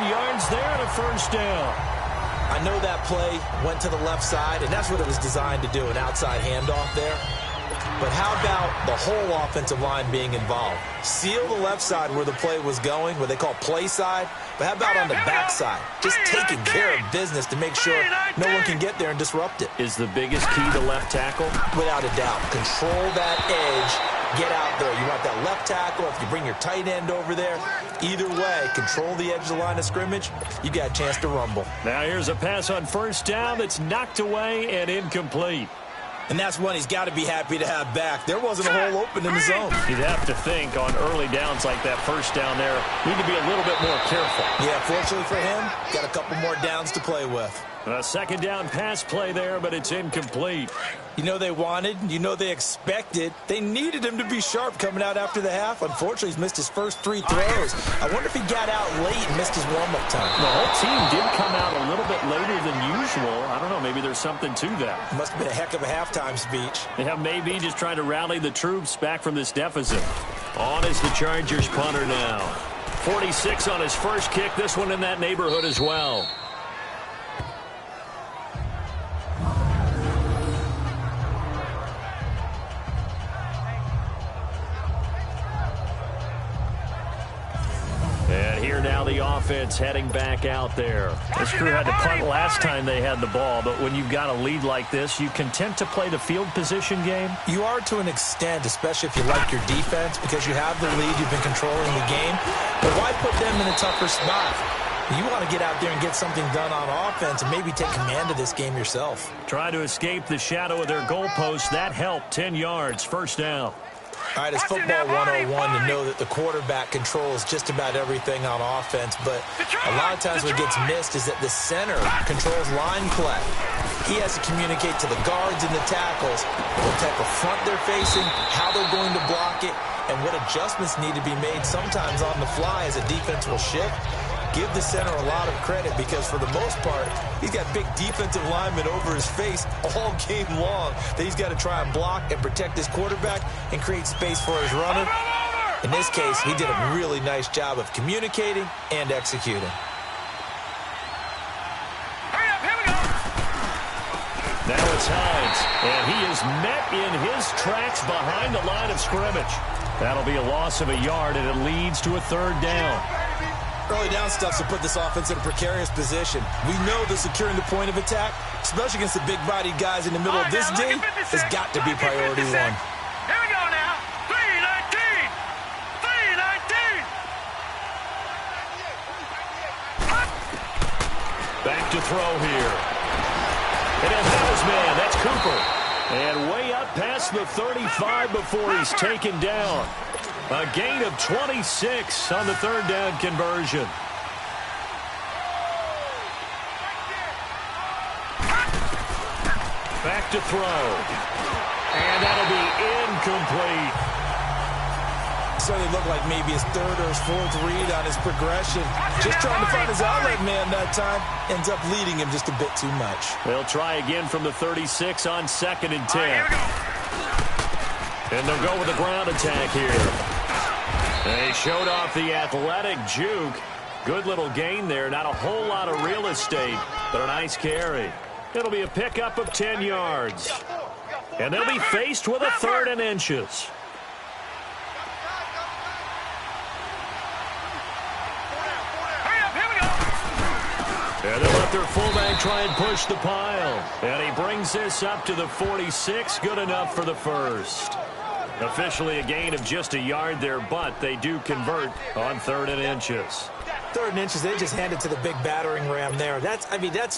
Yards there and a first down. I know that play went to the left side, and that's what it was designed to do, an outside handoff there. But how about the whole offensive line being involved? Seal the left side where the play was going, what they call play side. But how about on the back side? Just taking care of business to make sure no one can get there and disrupt it. Is the biggest key to left tackle? Without a doubt. Control that edge. Get out there. You want that left tackle. If you bring your tight end over there, either way, control the edge of the line of scrimmage, you got a chance to rumble. Now here's a pass on first down that's knocked away and incomplete. And that's one he's got to be happy to have back. There wasn't a hole open in the zone. You'd have to think on early downs like that first down there, need to be a little bit more careful. Yeah, fortunately for him, got a couple more downs to play with. A second down pass play there, but it's incomplete. You know they wanted, you know they expected. They needed him to be sharp coming out after the half. Unfortunately, he's missed his first 3 throws. I wonder if he got out late and missed his warm-up time. The whole team did come out a little bit later than usual. I don't know, maybe there's something to that. Must have been a heck of a halftime speech. Yeah, maybe just trying to rally the troops back from this deficit. On is the Chargers punter now. 46 on his first kick. This one in that neighborhood as well. And here now the offense heading back out there. This crew had to punt last time they had the ball, but when you've got a lead like this, you content to play the field position game? You are to an extent, especially if you like your defense, because you have the lead, you've been controlling the game. But why put them in a tougher spot? You want to get out there and get something done on offense and maybe take command of this game yourself. Try to escape the shadow of their goalpost. That helped. 10 yards, first down. All right, it's football 101 to know that the quarterback controls just about everything on offense, but a lot of times what gets missed is that the center controls line play. He has to communicate to the guards and the tackles what type of front they're facing, how they're going to block it, and what adjustments need to be made sometimes on the fly as a defense will shift. Give the center a lot of credit because, for the most part, he's got big defensive linemen over his face all game long that he's got to try and block and protect his quarterback and create space for his runner. In this case, he did a really nice job of communicating and executing. Now it's Hines, and he is met in his tracks behind the line of scrimmage. That'll be a loss of a yard, and it leads to a third down. Early down stuff to put this offense in a precarious position. We know that securing the point of attack, especially against the big-bodied guys in the middle of this day, has got to be priority 1. Here we go now. 3-19. 3-19. Back to throw here. And he'll have his man. That's Cooper. And way up past the 35 before he's taken down. A gain of 26 on the third down conversion. Back to throw. And that'll be incomplete. Certainly looked like maybe his 3rd or his 4th read on his progression. Just trying to find his outlet man that time. Ends up leading him just a bit too much. They'll try again from the 36 on 2nd and 10. And they'll go with a ground attack here. They showed off the athletic juke. Good little gain there. Not a whole lot of real estate, but a nice carry. It'll be a pickup of 10 yards. And they'll be faced with a 3rd and inches. And they'll let their fullback try and push the pile. And he brings this up to the 46. Good enough for the first. Officially a gain of just a yard there, but they do convert on 3rd and inches. 3rd and inches, they just hand it to the big battering ram there. That's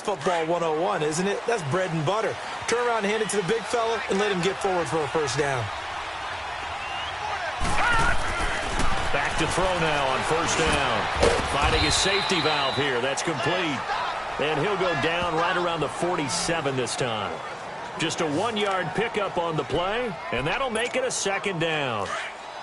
football 101, isn't it? That's bread and butter. Turn around and hand it to the big fella and let him get forward for a first down. Back to throw now on first down. Finding his safety valve here. That's complete. And he'll go down right around the 47 this time. Just a 1-yard pickup on the play, and that'll make it a 2nd down.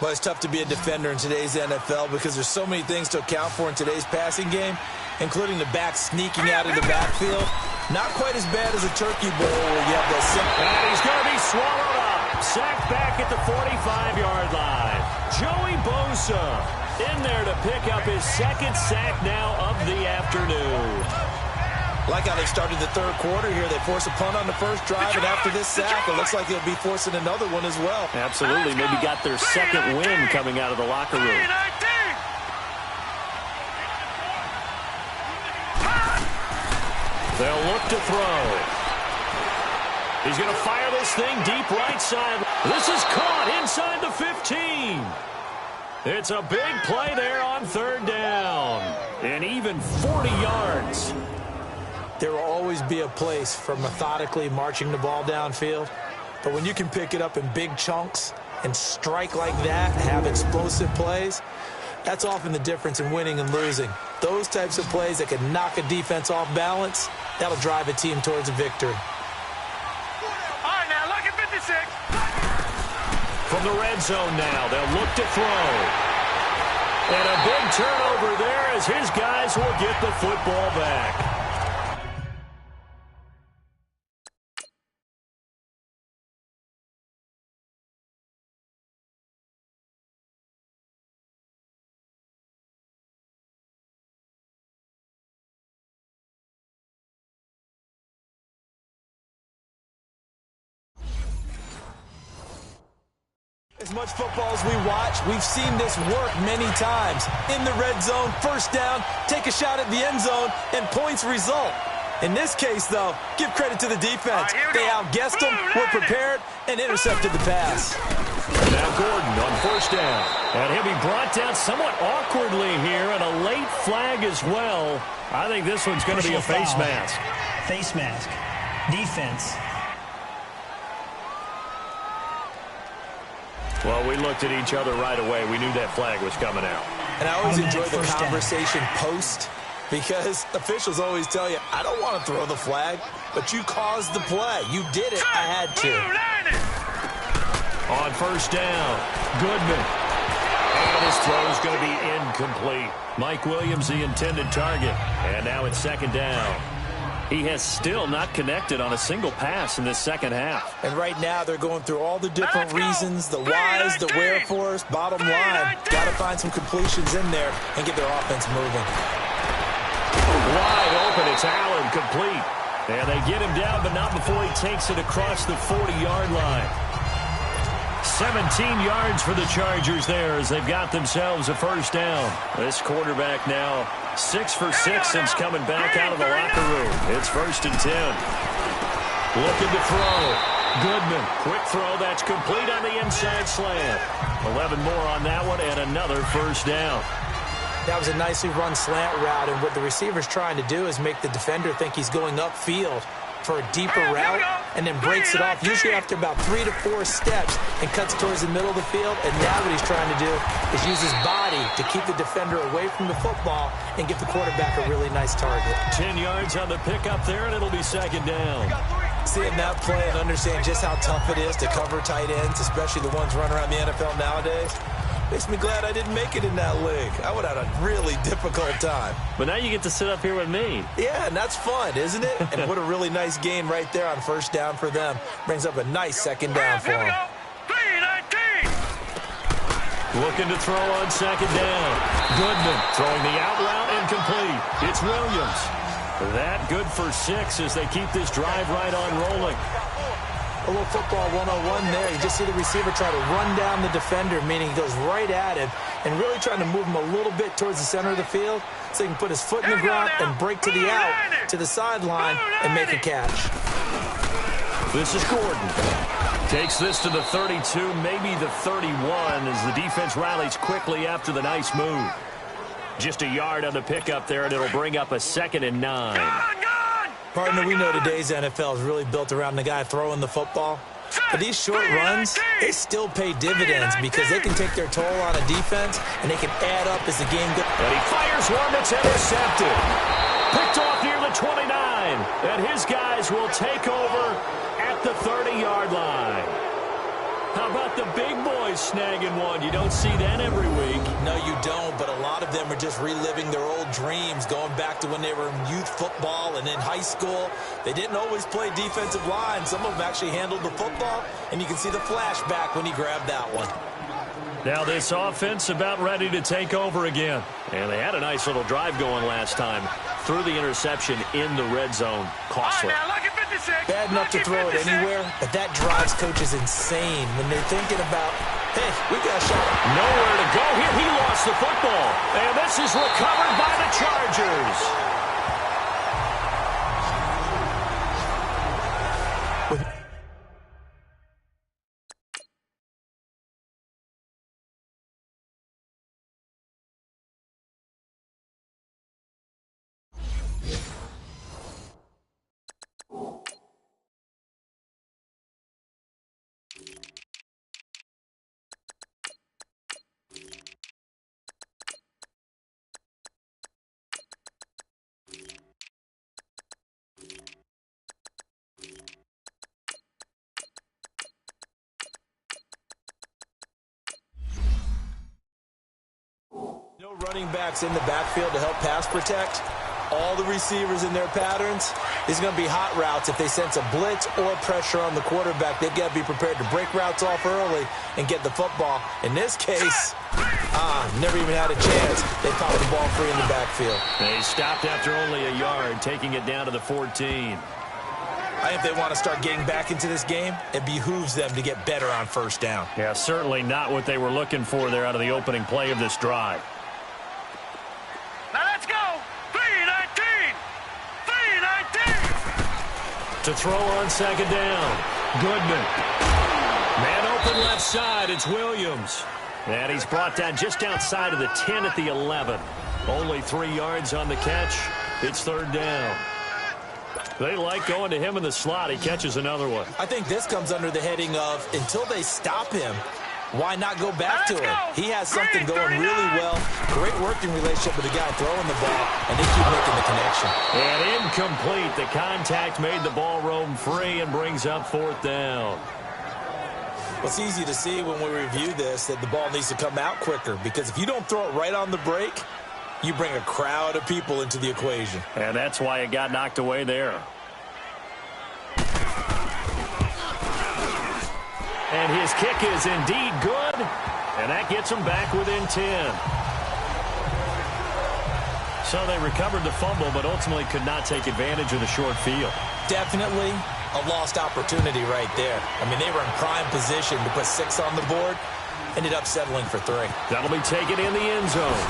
Well, it's tough to be a defender in today's NFL because there's so many things to account for in today's passing game, including the back sneaking out of the backfield. Not quite as bad as a turkey bowl where you have that simple. And he's going to be swallowed up. Sacked back at the 45-yard line. Joey Bosa in there to pick up his 2nd sack now of the afternoon. Like how they started the third quarter here. They force a punt on the first drive, and after this sack, it looks like they'll be forcing another one as well. Absolutely. Maybe got their second win coming out of the locker room. They'll look to throw. He's going to fire this thing deep right side. This is caught inside the 15. It's a big play there on third down. And even 40 yards. There will always be a place for methodically marching the ball downfield. But when you can pick it up in big chunks and strike like that, have explosive plays, that's often the difference in winning and losing. Those types of plays that can knock a defense off balance, that'll drive a team towards a victory. All right, now look at 56. From the red zone now, they'll look to throw. And a big turnover there as his guys will get the football back. As much football as we watch, we've seen this work many times. In the red zone, first down, take a shot at the end zone, and points result. In this case, though, give credit to the defense. They outguessed them, were prepared, and intercepted the pass. Now Gordon on first down. And he'll be brought down somewhat awkwardly here, and a late flag as well. I think this one's going to be a face mask. Face mask. Defense. Well, we looked at each other right away. We knew that flag was coming out. And I always enjoy the conversation post, because officials always tell you, I don't want to throw the flag, but you caused the play. You did it. I had to. On first down, Goodman. And his throw is going to be incomplete. Mike Williams, the intended target. And now it's second down. He has still not connected on a single pass in this second half. And right now they're going through all the different reasons, the whys, the wherefores. Bottom line, got to find some completions in there and get their offense moving. Wide open, it's Allen, complete. And they get him down, but not before he takes it across the 40-yard line. 17 yards for the Chargers there as they've got themselves a first down. This quarterback now 6 for 6 since coming back out of the locker room. It's 1st and 10. Looking to throw. Goodman, quick throw, that's complete on the inside slant. 11 more on that one and another first down. That was a nicely run slant route, and what the receiver's trying to do is make the defender think he's going upfield for a deeper route, and then breaks it off, usually after about 3 to 4 steps, and cuts towards the middle of the field. And now what he's trying to do is use his body to keep the defender away from the football and give the quarterback a really nice target. 10 yards on the pickup there, and it'll be second down. Seeing that play and understanding just how tough it is to cover tight ends, especially the ones running around the NFL nowadays, makes me glad I didn't make it in that league. I would have had a really difficult time. But now you get to sit up here with me. Yeah, and that's fun, isn't it? And what a really nice gain right there on first down for them. Brings up a nice second down for them. Looking to throw on second down. Goodman throwing the out route incomplete. It's Williams. That good for 6 as they keep this drive right on rolling. A little football 101 there. You just see the receiver try to run down the defender, meaning he goes right at him and really trying to move him a little bit towards the center of the field so he can put his foot in the ground and break to the out, to the sideline, and make a catch. This is Gordon. Takes this to the 32, maybe the 31, as the defense rallies quickly after the nice move. Just a yard on the pickup there, and it'll bring up a 2nd and 9. Partner, we know today's NFL is really built around the guy throwing the football. But these short runs, they still pay dividends because they can take their toll on a defense, and they can add up as the game goes. And he fires one that's intercepted. Picked off near the 29. And his guys will take over at the 30-yard line. How about the big boys snagging one? You don't see that every week. No, you don't, but a lot of them are just reliving their old dreams, going back to when they were in youth football and in high school. They didn't always play defensive line. Some of them actually handled the football, and you can see the flashback when he grabbed that one. Now this offense about ready to take over again. And they had a nice little drive going last time. threw the interception in the red zone. Costly. Bad enough to throw it anywhere, but that drives coaches insane when they're thinking about, hey, we got a shot. Nowhere to go here. He lost the football. And this is recovered by the Chargers. No running backs in the backfield to help pass protect. All the receivers in their patterns. These are going to be hot routes. If they sense a blitz or pressure on the quarterback, they've got to be prepared to break routes off early and get the football. In this case, never even had a chance. They popped the ball free in the backfield. They stopped after only a yard, taking it down to the 14. I think they want to start getting back into this game. It behooves them to get better on first down. Yeah, certainly not what they were looking for there out of the opening play of this drive. Now let's go. 3-19. 3-19. To throw on second down. Goodman. Man open left side. It's Williams. And he's brought down just outside of the 10 at the 11. Only 3 yards on the catch. It's third down. They like going to him in the slot. He catches another one. I think this comes under the heading of until they stop him, why not go back to him? He has something going really well. Great working relationship with the guy throwing the ball, and they keep making the connection. And incomplete. The contact made the ball roam free and brings up fourth down. Well, it's easy to see when we review this that the ball needs to come out quicker, because if you don't throw it right on the break, you bring a crowd of people into the equation. And that's why it got knocked away there. And his kick is indeed good. And that gets him back within 10. So they recovered the fumble, but ultimately could not take advantage of the short field. Definitely a lost opportunity right there. I mean, they were in prime position to put 6 on the board. Ended up settling for 3. That'll be taken in the end zone.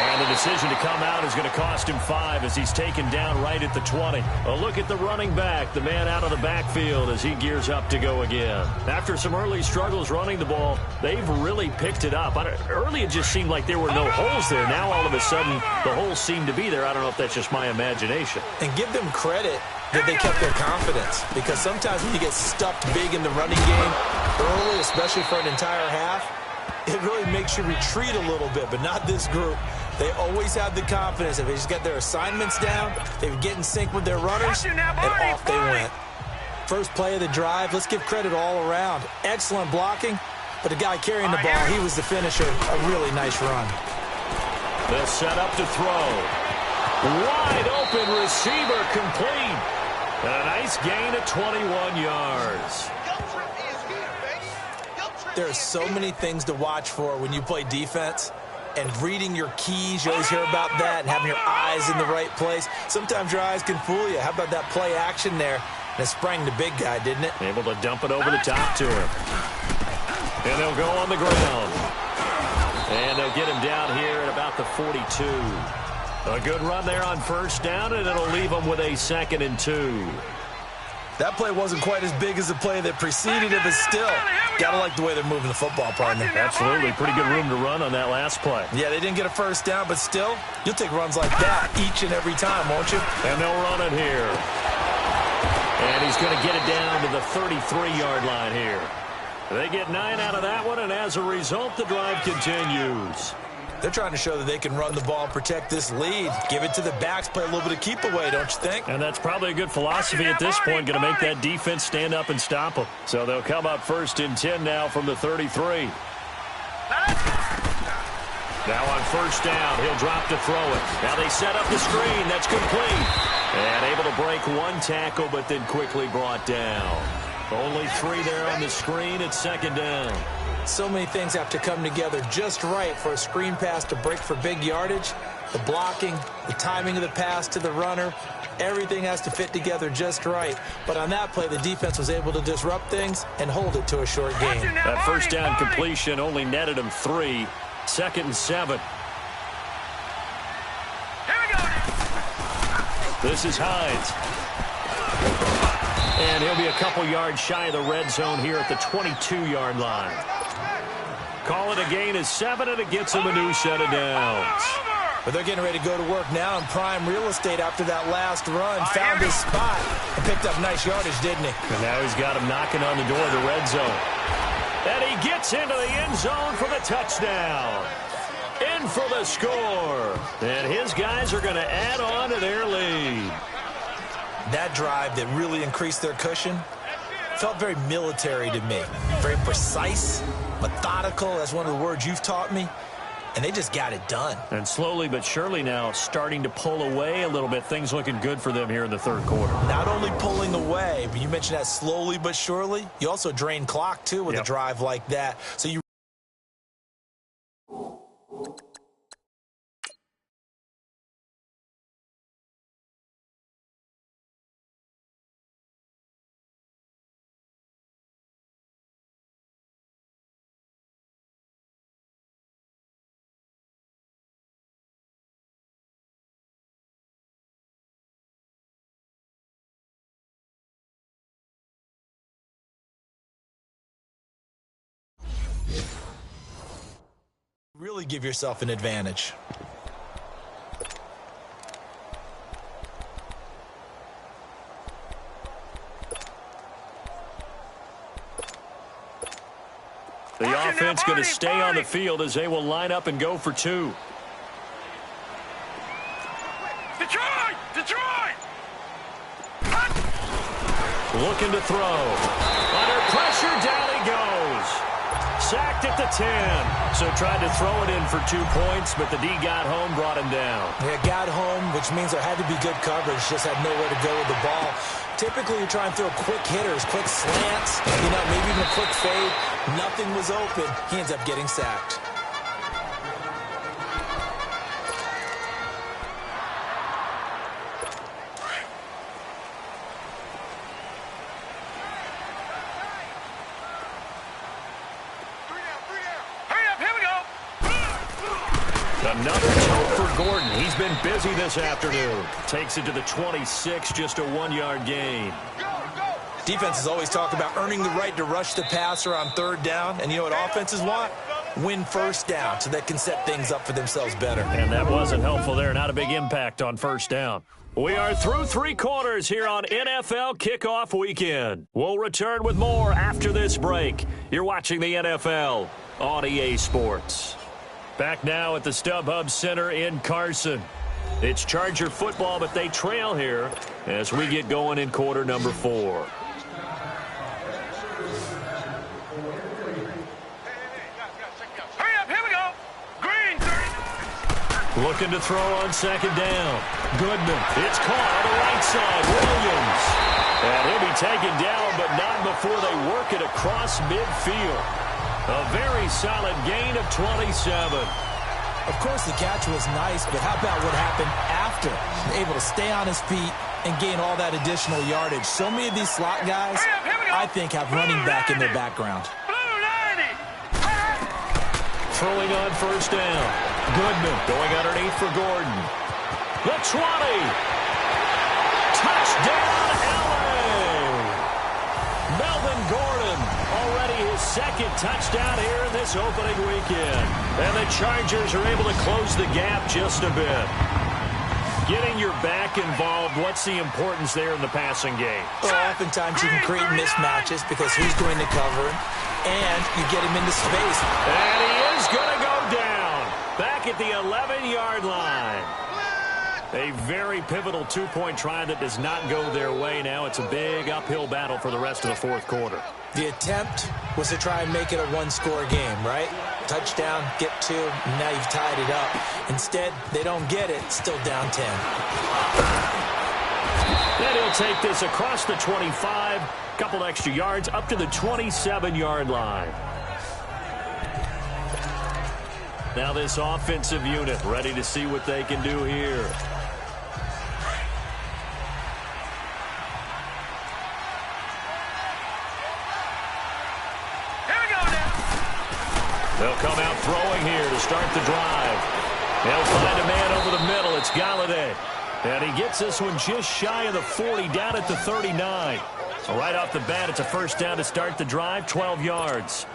And the decision to come out is going to cost him 5 as he's taken down right at the 20. A look at the running back, the man out of the backfield as he gears up to go again. After some early struggles running the ball, they've really picked it up. Early it just seemed like there were no holes there. Now all of a sudden the holes seem to be there. I don't know if that's just my imagination. And give them credit that they kept their confidence, because sometimes when you get stuffed big in the running game early, especially for an entire half, it really makes you retreat a little bit, but not this group. They always have the confidence. If they just get their assignments down, they would get in sync with their runners, and off they went. First play of the drive, let's give credit all around. Excellent blocking, but the guy carrying the ball, he was the finisher. A really nice run. They'll set up to throw. Wide open receiver complete. And a nice gain of 21 yards. There are so many things to watch for when you play defense. And reading your keys, you always hear about that, and having your eyes in the right place. Sometimes your eyes can fool you. How about that play action there? And it sprang the big guy, didn't it? Able to dump it over the top to him. And they'll go on the ground. And they'll get him down here at about the 42. A good run there on first down, and it'll leave them with a 2nd and 2. That play wasn't quite as big as the play that preceded it, but still, gotta like the way they're moving the football, partner. Absolutely. Pretty good room to run on that last play. Yeah, they didn't get a first down, but still, you'll take runs like that each and every time, won't you? And they'll run it here. And he's going to get it down to the 33-yard line here. They get 9 out of that one, and as a result, the drive continues. They're trying to show that they can run the ball and protect this lead. Give it to the backs, play a little bit of keep away, don't you think? And that's probably a good philosophy at this point, going to make that defense stand up and stop them. So they'll come up 1st and 10 now from the 33. Now on first down, he'll drop to throw it. Now they set up the screen. That's complete. And able to break 1 tackle, but then quickly brought down. Only 3 there on the screen at 2nd down. So many things have to come together just right for a screen pass to break for big yardage. the blocking, the timing of the pass to the runner, everything has to fit together just right. But on that play, the defense was able to disrupt things and hold it to a short game. That first down completion only netted him 3. 2nd and 7. Here we go. This is Hines. And he'll be a couple yards shy of the red zone here at the 22-yard line. Call it a gain of 7, and it gets him a new set of downs. But they're getting ready to go to work now in prime real estate after that last run. Found his spot and picked up nice yardage, didn't he? And now he's got him knocking on the door of the red zone. And he gets into the end zone for the touchdown. In for the score. And his guys are going to add on to their lead. That drive that really increased their cushion felt very military to me. Very precise, methodical, that's one of the words you've taught me. And they just got it done. And slowly but surely now starting to pull away a little bit. Things looking good for them here in the third quarter. Not only pulling away, but you mentioned that slowly but surely. You also drain clock, too, with a drive like that. So you really give yourself an advantage. The offense going to stay on the field as they will line up and go for 2. Detroit! Detroit! Looking to throw. Under pressure, down he goes. Sacked at the 10. So tried to throw it in for 2 points, but the D got home, brought him down. Yeah, got home, which means there had to be good coverage. Just had nowhere to go with the ball. Typically, you try and throw quick hitters, quick slants, maybe even a quick fade. Nothing was open. He ends up getting sacked. Another toe for Gordon. He's been busy this afternoon. Takes it to the 26, just a 1-yard gain. Defenses always talk about earning the right to rush the passer on third down. And you know what offenses want? Win first down so they can set things up for themselves better. And that wasn't helpful there. Not a big impact on first down. We are through 3 quarters here on NFL Kickoff Weekend. We'll return with more after this break. You're watching the NFL on EA Sports. Back now at the StubHub Center in Carson. It's Charger football, but they trail here as we get going in quarter number 4. Hurry up, here we go. Green, 30. Looking to throw on second down. Goodman. It's caught on the right side. Williams. And he'll be taken down, but not before they work it across midfield. A very solid gain of 27. Of course, the catch was nice, but how about what happened after? Able to stay on his feet and gain all that additional yardage. So many of these slot guys, I think, have running back in their background. Blue 90. Throwing on first down. Goodman going underneath for Gordon. The 20. Touchdown, LA. Melvin Gordon. Already his second touchdown here in this opening weekend. And the Chargers are able to close the gap just a bit. Getting your back involved, what's the importance there in the passing game? Well, oftentimes you can create mismatches because who's going to cover him, and you get him into space. And he is going to go down. Back at the 11-yard line. A very pivotal 2-point try that does not go their way. Now it's a big uphill battle for the rest of the fourth quarter. The attempt was to try and make it a one-score game, right? Touchdown, get 2, and now you've tied it up. Instead, they don't get it, still down 10. Then he'll take this across the 25, couple extra yards, up to the 27-yard line. Now this offensive unit ready to see what they can do here. They'll come out throwing here to start the drive. They'll find a man over the middle. It's Galladay. And he gets this one just shy of the 40, down at the 39. So right off the bat, it's a first down to start the drive, 12 yards.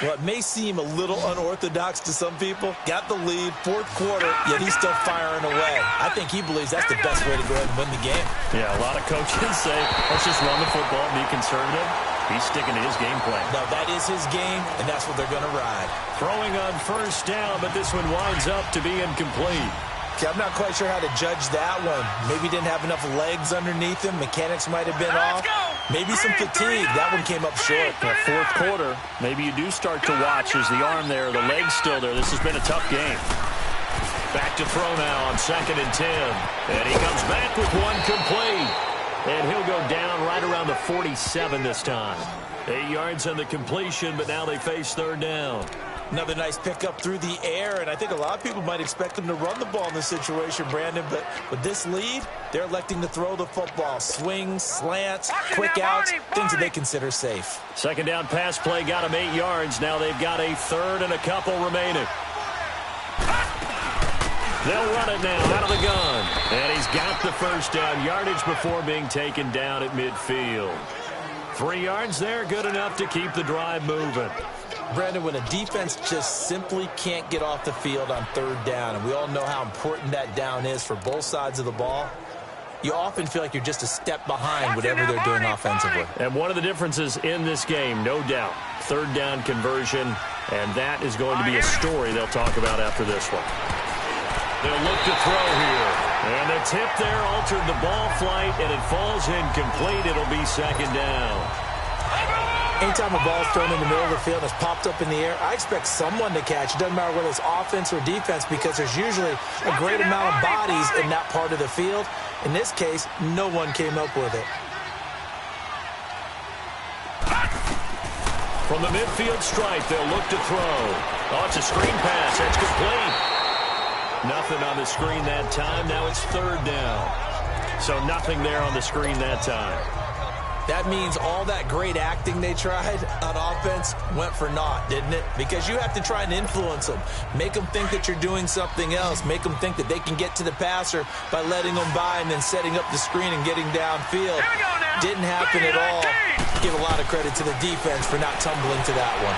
Well, it may seem a little unorthodox to some people. Got the lead, fourth quarter, yet he's still firing away. I think he believes that's the best way to go ahead and win the game. Yeah, a lot of coaches say, let's just run the football, be conservative. He's sticking to his game plan. No, that is his game, and that's what they're going to ride. Throwing on first down, but this one winds up to be incomplete. Okay, I'm not quite sure how to judge that one. Maybe didn't have enough legs underneath him. Mechanics might have been off. Maybe some fatigue. That one came up short. That fourth quarter, maybe you do start to watch as the arm there, the leg's still there. This has been a tough game. Back to throw now on 2nd and 10. And he comes back with one complete. And he'll go down right around the 47 this time. 8 yards on the completion, but now they face third down. Another nice pickup through the air, and I think a lot of people might expect them to run the ball in this situation, Brandon, but with this lead, they're electing to throw the football. Swings, slants, quick outs, things that they consider safe. Second down pass play got them 8 yards. Now they've got a third and a couple remaining. They'll run it now out of the gun. And he's got the first down yardage before being taken down at midfield. 3 yards there, good enough to keep the drive moving. Brandon, when a defense just simply can't get off the field on third down, and we all know how important that down is for both sides of the ball, you often feel like you're just a step behind whatever they're doing offensively. And one of the differences in this game, no doubt, third down conversion, and that is going to be a story they'll talk about after this one. They'll look to throw here. And the tip there altered the ball flight, and it falls incomplete. It'll be second down. Anytime a ball is thrown in the middle of the field and it's popped up in the air, I expect someone to catch. It doesn't matter whether it's offense or defense, because there's usually a great amount of bodies in that part of the field. In this case, no one came up with it. From the midfield stripe, they'll look to throw. Oh, it's a screen pass. That's complete. Nothing on the screen that time. Now it's third down. So nothing there on the screen that time. That means all that great acting they tried on offense went for naught, didn't it? Because you have to try and influence them. Make them think that you're doing something else. Make them think that they can get to the passer by letting them by and then setting up the screen and getting downfield. Didn't happen at all. Give a lot of credit to the defense for not tumbling to that one.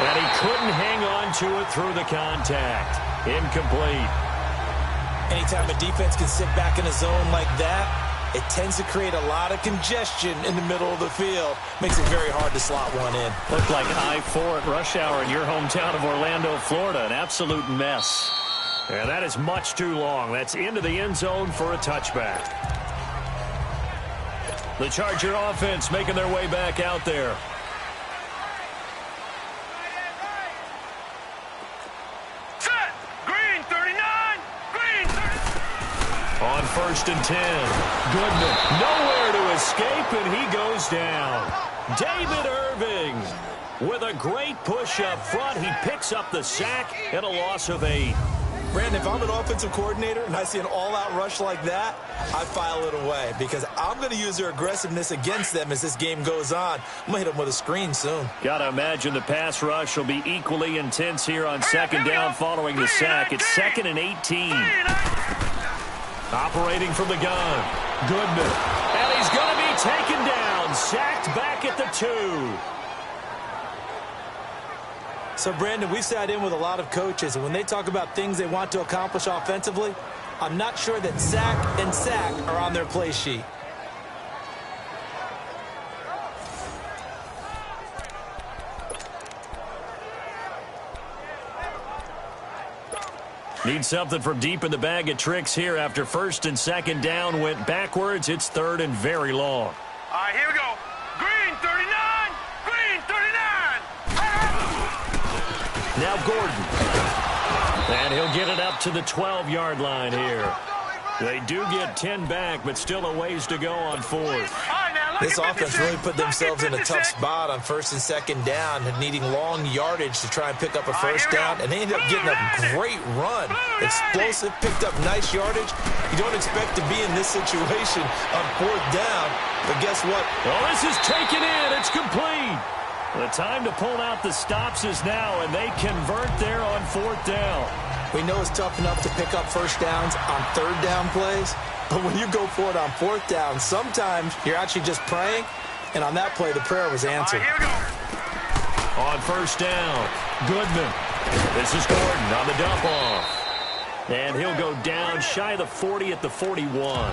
And he couldn't hang on to it through the contact. Incomplete. Anytime a defense can sit back in a zone like that, it tends to create a lot of congestion in the middle of the field. Makes it very hard to slot one in. Looked like I-4 at rush hour in your hometown of Orlando, Florida. An absolute mess. And that is much too long. That's into the end zone for a touchback. The Charger offense making their way back out there. On 1st and 10. Goodman nowhere to escape, and he goes down. David Irving with a great push up front. He picks up the sack and a loss of 8. Brandon, if I'm an offensive coordinator and I see an all-out rush like that, I file it away because I'm going to use their aggressiveness against them as this game goes on. I'm going to hit them with a screen soon. Got to imagine the pass rush will be equally intense here on second down following the sack. It's 2nd and 18. Operating from the gun. Goodman. And he's going to be taken down. Sacked back at the 2. So, Brandon, we've sat in with a lot of coaches, and when they talk about things they want to accomplish offensively, I'm not sure that sack and sack are on their play sheet. Need something from deep in the bag of tricks here after 1st and 2nd down went backwards. It's 3rd and very long. All right, here we go. Green 39. Green 39. Now Gordon. And he'll get it up to the 12-yard line here. They do get 10 back, but still a ways to go on 4th. All right, now This offense really put themselves in a tough spot on first and second down, needing long yardage to try and pick up a first down, and they ended up getting a great run. Explosive, picked up nice yardage. You don't expect to be in this situation on fourth down, but guess what? Well, this is taken in. It's complete. The time to pull out the stops is now, and they convert there on fourth down. We know it's tough enough to pick up first downs on third down plays, but when you go for it on fourth down, sometimes you're actually just praying, and on that play, the prayer was answered. Here we go. On first down, Goodman. This is Gordon on the dump off. And he'll go down shy of the 40 at the 41.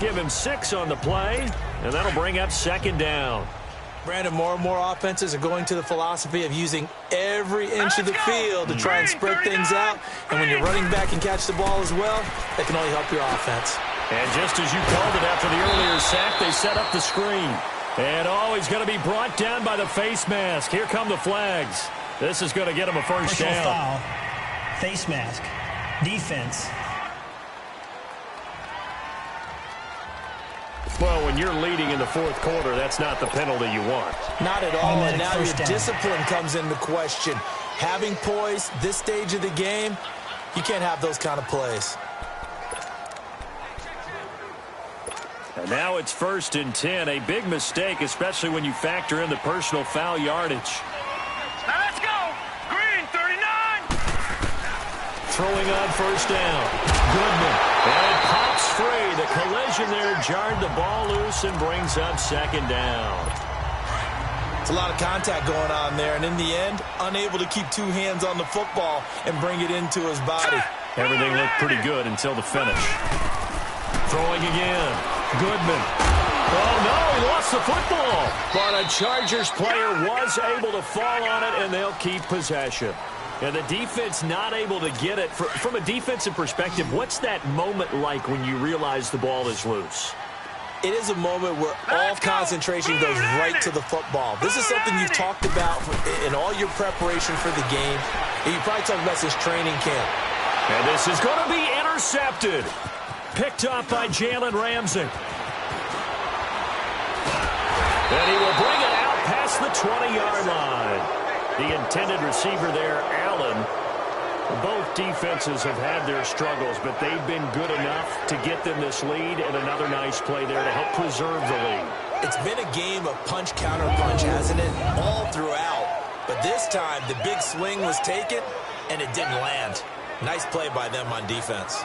Give him 6 on the play, and that'll bring up second down. Brandon, more and more offenses are going to the philosophy of using every inch of the field to try and spread things out. And when you're running back and catch the ball as well, that can only help your offense. And just as you called it after the earlier sack, they set up the screen. And he's going to be brought down by the face mask. Here come the flags. This is going to get him a first down. Foul. Face mask. Defense. Well, when you're leading in the fourth quarter, that's not the penalty you want. Not at all, and now your First down. discipline comes into question. Having poise this stage of the game, you can't have those kind of plays. And now it's 1st and 10. A big mistake, especially when you factor in the personal foul yardage. Now let's go. Green 39. Throwing on first down. Goodman. And it pops free. The collision there jarred the ball loose and brings up second down. It's a lot of contact going on there, and in the end, unable to keep two hands on the football and bring it into his body. Everything looked pretty good until the finish. Throwing again. Goodman. Oh, no, he lost the football. But a Chargers player was able to fall on it, and they'll keep possession. And the defense not able to get it. From a defensive perspective, what's that moment like when you realize the ball is loose? It is a moment where all concentration goes right to the football. This is something you've talked about in all your preparation for the game. And you probably talked about since training camp. And this is going to be intercepted. Picked up by Jalen Ramsey. And he will bring it out past the 20-yard line. The intended receiver there, Allen. Both defenses have had their struggles, but they've been good enough to get them this lead, and another nice play there to help preserve the lead. It's been a game of punch, counter, punch, hasn't it? All throughout. But this time, the big swing was taken, and it didn't land. Nice play by them on defense.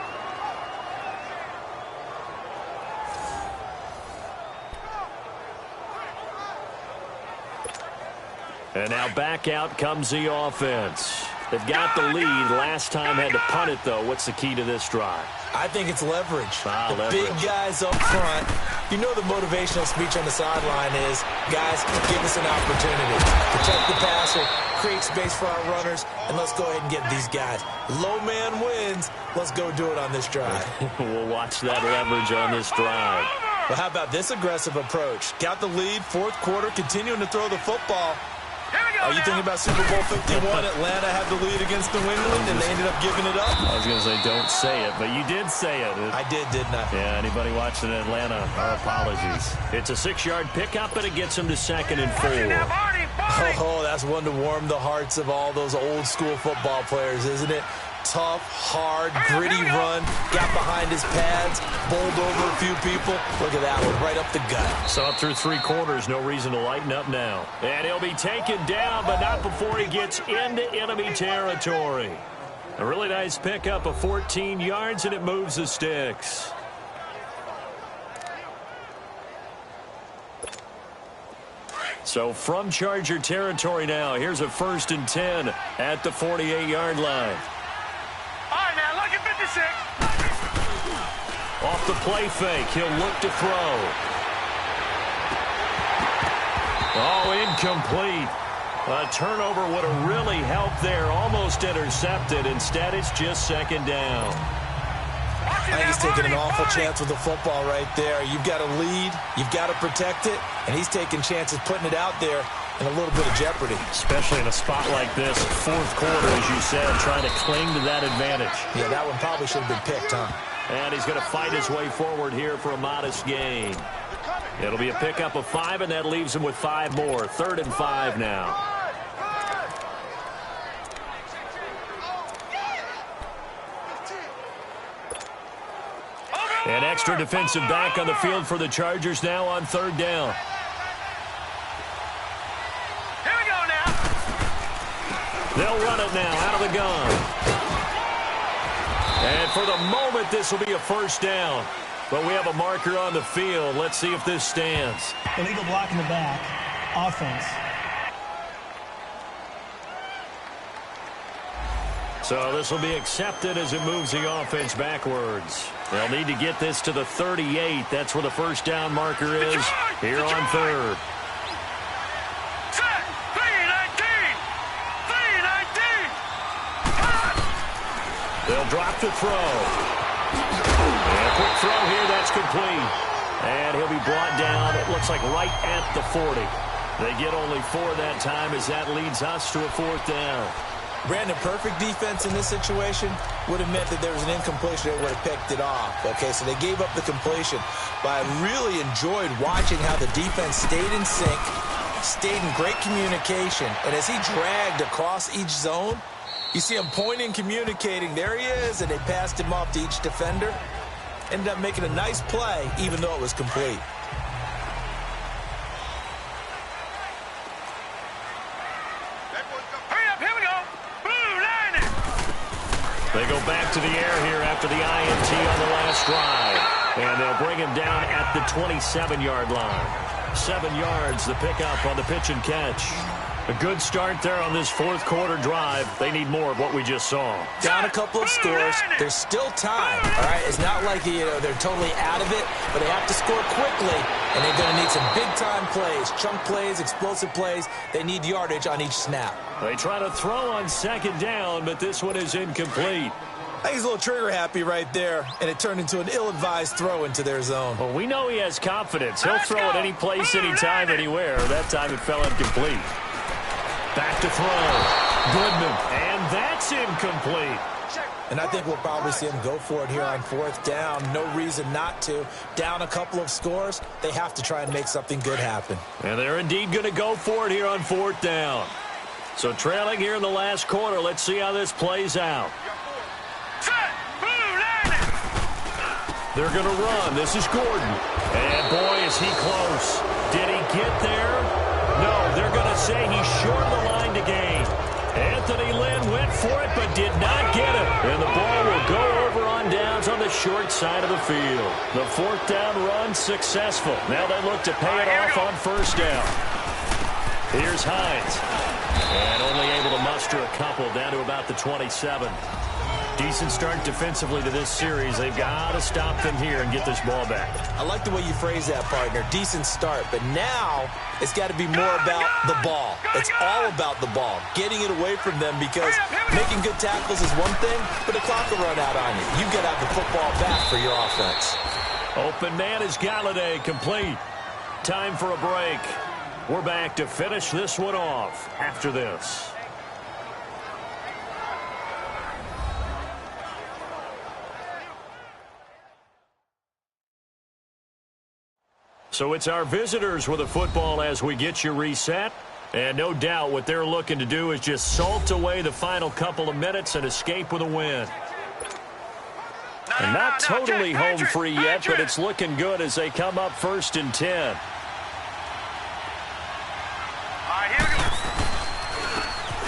And now back out comes the offense. They've got the lead. Last time had to punt it, though. What's the key to this drive? I think it's leverage. Leverage. Big guys up front. You know the motivational speech on the sideline is, guys, give us an opportunity. Protect the passer, create space for our runners, and let's go ahead and get these guys. Low man wins. Let's go do it on this drive. We'll watch that leverage on this drive. Well, how about this aggressive approach? Got the lead, fourth quarter, continuing to throw the football. Are you thinking about Super Bowl 51? Atlanta had the lead against New England, and they ended up giving it up? I was going to say, don't say it, but you did say it. I did, didn't I? Yeah, anybody watching Atlanta, our apologies. It's a 6-yard pickup, but it gets them to 2nd and 4. Oh, that's one to warm the hearts of all those old-school football players, isn't it? Tough, hard, gritty run. Got behind his pads, bowled over a few people. Look at that one, right up the gut. So up through 3 quarters, no reason to lighten up now. And he'll be taken down, but not before he gets into enemy territory. A really nice pickup of 14 yards, and it moves the sticks. So from Charger territory now, here's a 1st and 10 at the 48-yard line. All right, now look at 56. Off the play fake, he'll look to throw. Oh, incomplete. A turnover would have really helped there. Almost intercepted. Instead, it's just 2nd down. I think he's taking an awful chance with the football right there. You've got a lead. You've got to protect it. And he's taking chances putting it out there in a little bit of jeopardy. Especially in a spot like this, 4th quarter, as you said, trying to cling to that advantage. Yeah, that one probably should have been picked, huh? And he's going to fight his way forward here for a modest gain. It'll be a pickup of 5, and that leaves them with 5 more. 3rd and 5 now. An extra defensive back on the field for the Chargers now on 3rd down. Here we go now. They'll run it now out of the gun. And for the moment, this will be a 1st down. But we have a marker on the field. Let's see if this stands. Illegal block in the back. Offense. So this will be accepted as it moves the offense backwards. They'll need to get this to the 38. That's where the 1st down marker is here on 3rd. Set. 3-19. 3-19. They'll drop the throw. And a quick throw here. That's complete. And he'll be brought down, it looks like right at the 40. They get only 4 that time as that leads us to a 4th down. Brandon, perfect defense in this situation would have meant that there was an incompletion that would have picked it off. Okay, so they gave up the completion. But I really enjoyed watching how the defense stayed in sync, stayed in great communication. And as he dragged across each zone, you see him pointing, communicating. There he is, and they passed him off to each defender. Ended up making a nice play, even though it was complete. They go back to the air here after the INT on the last drive. And they'll bring him down at the 27-yard line. 7 yards, the pickup on the pitch and catch. A good start there on this 4th quarter drive. They need more of what we just saw. Down a couple of scores. There's still time, all right? It's not like, they're totally out of it, but they have to score quickly, and they're going to need some big-time plays, chunk plays, explosive plays. They need yardage on each snap. They try to throw on 2nd down, but this one is incomplete. I think he's a little trigger happy right there, and it turned into an ill-advised throw into their zone. Well, we know he has confidence. He'll throw it any place, anytime, anywhere. That time it fell incomplete. Back to throw. Goodman. And that's incomplete. And I think we'll probably see him go for it here on 4th down. No reason not to. Down a couple of scores, they have to try and make something good happen. And they're indeed going to go for it here on 4th down. So trailing here in the last quarter. Let's see how this plays out. They're going to run. This is Gordon. And boy, is he close. Did he get there? No, they're going to say he's short of the line to gain. Anthony Lynn went for it but did not get it. And the ball will go over on downs on the short side of the field. The 4th down run successful. Now they look to pay it off on 1st down. Here's Hines. And only able to muster a couple down to about the 27. Decent start defensively to this series. They've got to stop them here and get this ball back. I like the way you phrase that, partner. Decent start. But now it's got to be more about the ball. It's all about the ball. Getting it away from them, because making good tackles is one thing, but the clock will run out on you. You've got to have the football back for your offense. Open man is Galladay, complete. Time for a break. We're back to finish this one off after this. So it's our visitors with the football as we get you reset. And no doubt what they're looking to do is just salt away the final couple of minutes and escape with a win. And not totally home free yet, but it's looking good as they come up 1st and 10.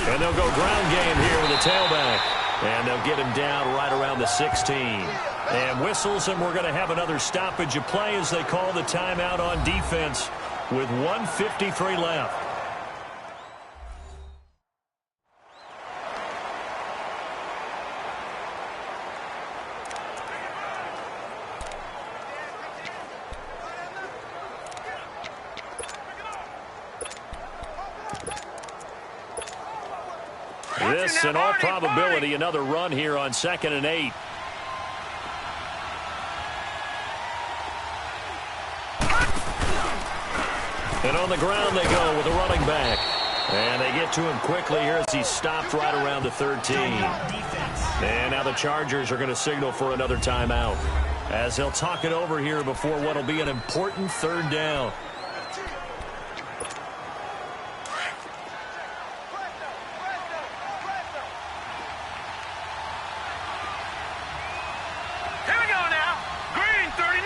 And they'll go ground game here with the tailback. And they'll get him down right around the 16. And whistles, and we're going to have another stoppage of play as they call the timeout on defense with 1:53 left. This, in all probability, another run here on 2nd and 8. And on the ground they go with a running back. And they get to him quickly here as he's stopped right around the 13. And now the Chargers are going to signal for another timeout. as he'll talk it over here before what will be an important third down. Here we go now. Green 39.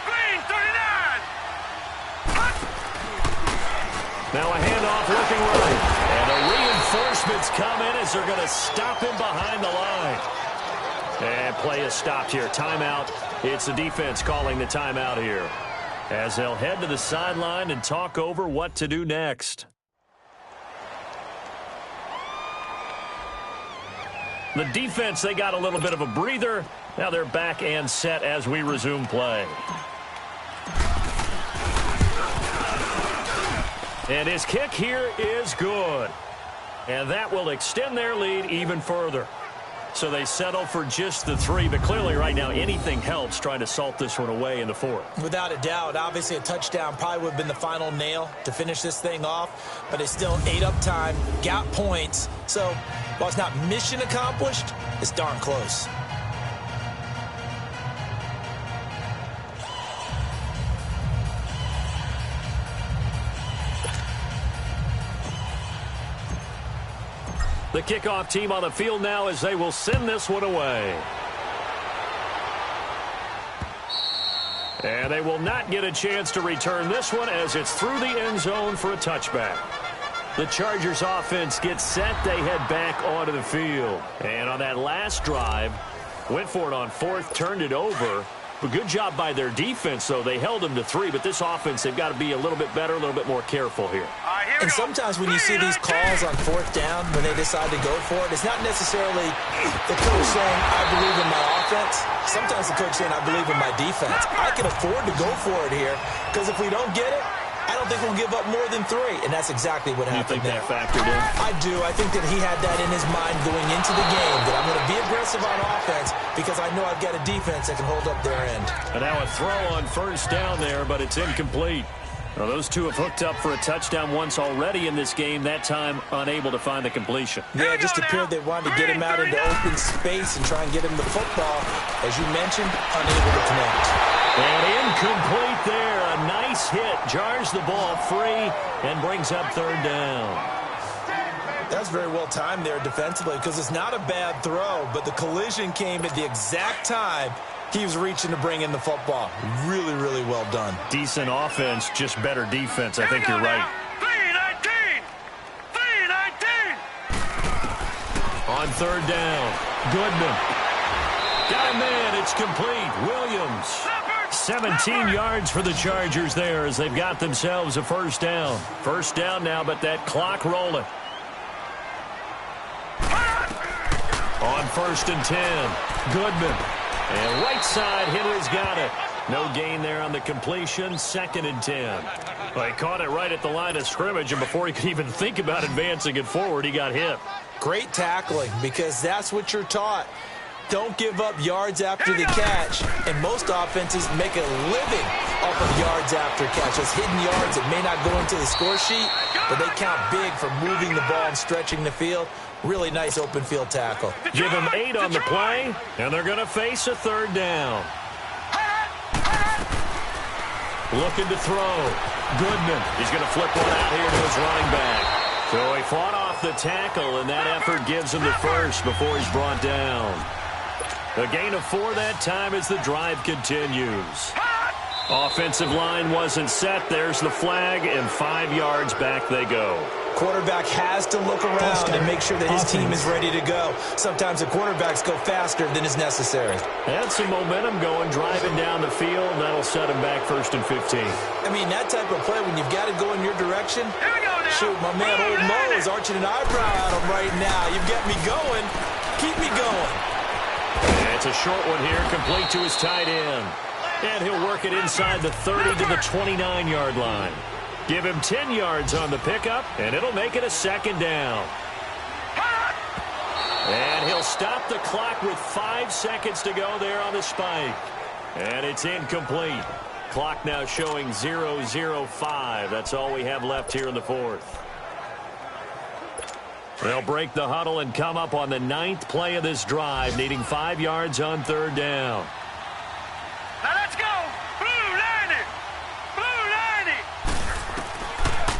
Green 39. Now a handoff looking right. And the reinforcements come in as they're going to stop him behind the line. And play is stopped here. Timeout. It's the defense calling the timeout here, as they'll head to the sideline and talk over what to do next. The defense, they got a little bit of a breather. Now they're back and set as we resume play. And his kick here is good. And that will extend their lead even further. So they settle for just the 3, but clearly right now anything helps trying to salt this one away in the 4th. Without a doubt, obviously a touchdown probably would have been the final nail to finish this thing off, but it's still ate up time, got points. So while it's not mission accomplished, it's darn close. The kickoff team on the field now as they will send this one away. And they will not get a chance to return this one as it's through the end zone for a touchback. The Chargers offense gets set. They head back onto the field. And on that last drive, went for it on 4th, turned it over. But good job by their defense, though. They held them to 3, but this offense, they've got to be a little bit better, a little bit more careful here. And sometimes when you see these calls on 4th down, when they decide to go for it, it's not necessarily the coach saying, I believe in my offense. Sometimes the coach saying, I believe in my defense. I can afford to go for it here, because if we don't get it, I don't think we'll give up more than 3. And that's exactly what happened there. You think that factored in? I do. I think that he had that in his mind going into the game, that I'm going to be aggressive on offense because I know I've got a defense that can hold up their end. And now a throw on 1st down there, but it's incomplete. Well, those two have hooked up for a touchdown once already in this game, that time unable to find the completion. Yeah, it just appeared they wanted to get him out into open space and try and get him the football. As you mentioned, unable to connect. And incomplete there. A nice hit. Jars the ball free and brings up 3rd down. That's very well timed there defensively because it's not a bad throw, but the collision came at the exact time he was reaching to bring in the football. Really, really well done. Decent offense, just better defense. I think you're right. 319! 319! On 3rd down, Goodman. Got him in. It's complete. Williams. 17 yards for the Chargers there as they've got themselves a 1st down. 1st down now, but that clock rolling. On 1st and 10, Goodman. And right side, Henry's got it. No gain there on the completion. 2nd and 10. Well, he caught it right at the line of scrimmage, and before he could even think about advancing it forward, he got hit. Great tackling, because that's what you're taught. Don't give up yards after the catch, and most offenses make a living off of yards after catch. Those hidden yards that may not go into the score sheet, but they count big for moving the ball and stretching the field. Really nice open field tackle. Give them 8 on the play, and they're going to face a 3rd down. Looking to throw. Goodman. He's going to flip one out here to his running back. So he fought off the tackle, and that effort gives him the 1st before he's brought down. A gain of 4 that time as the drive continues. Offensive line wasn't set. There's the flag, and 5 yards back they go. Quarterback has to look around and make sure that his team is ready to go. Sometimes the quarterbacks go faster than is necessary. And some momentum going, driving down the field. That'll set him back 1st and 15. I mean, that type of play, when you've got to go in your direction, shoot, my man Old Mo is arching an eyebrow at him right now. You've got me going. Keep me going. And it's a short one here, complete to his tight end. And he'll work it inside the 30 to the 29-yard line. Give him 10 yards on the pickup, and it'll make it a 2nd down. And he'll stop the clock with 5 seconds to go there on the spike. And it's incomplete. Clock now showing 0:05. That's all we have left here in the 4th. They'll break the huddle and come up on the 9th play of this drive, needing 5 yards on 3rd down.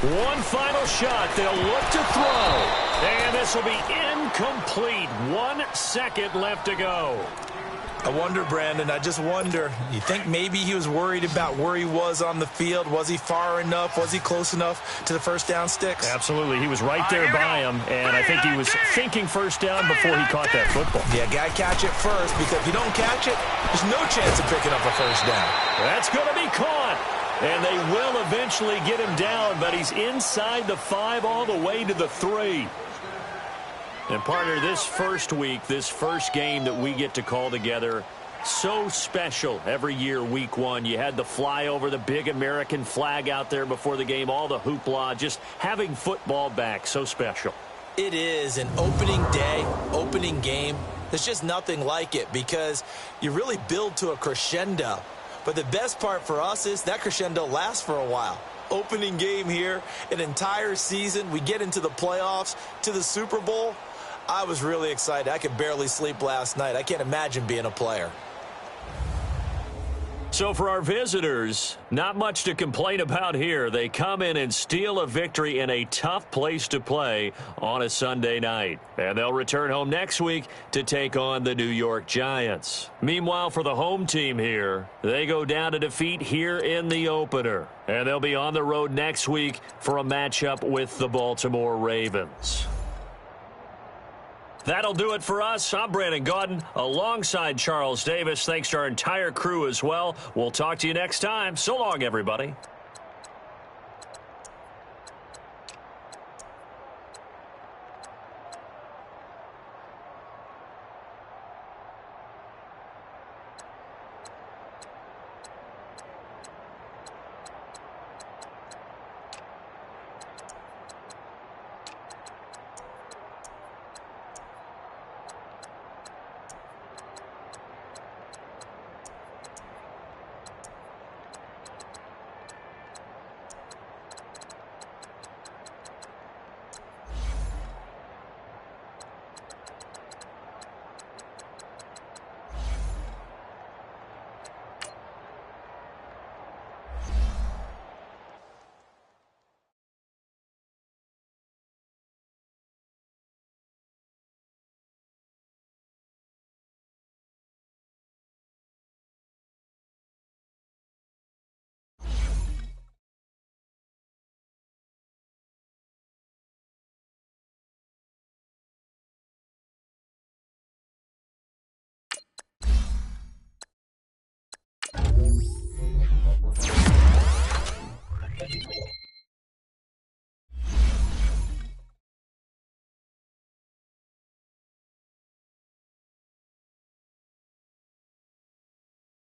One final shot. They'll look to throw. And this will be incomplete. 1 second left to go. I wonder, Brandon, I just wonder, you think maybe he was worried about where he was on the field? Was he far enough? Was he close enough to the first down sticks? Absolutely. He was right there by him, and I think he was thinking first down before he caught that football. Yeah, got to catch it first, because if you don't catch it, there's no chance of picking up a first down. That's going to be caught, and they will eventually get him down, but he's inside the 5 all the way to the 3. And, partner, this first week, this first game that we get to call together, so special every year, week 1. You had the flyover, the big American flag out there before the game, all the hoopla, just having football back, so special. It is an opening day, opening game. There's just nothing like it because you really build to a crescendo. But the best part for us is that crescendo lasts for a while. Opening game here, an entire season. We get into the playoffs, to the Super Bowl. I was really excited. I could barely sleep last night. I can't imagine being a player. So for our visitors, not much to complain about here. They come in and steal a victory in a tough place to play on a Sunday night. And they'll return home next week to take on the New York Giants. Meanwhile, for the home team here, they go down to defeat here in the opener. And they'll be on the road next week for a matchup with the Baltimore Ravens. That'll do it for us. I'm Brandon Gaudin alongside Charles Davis. Thanks to our entire crew as well. We'll talk to you next time. So long, everybody.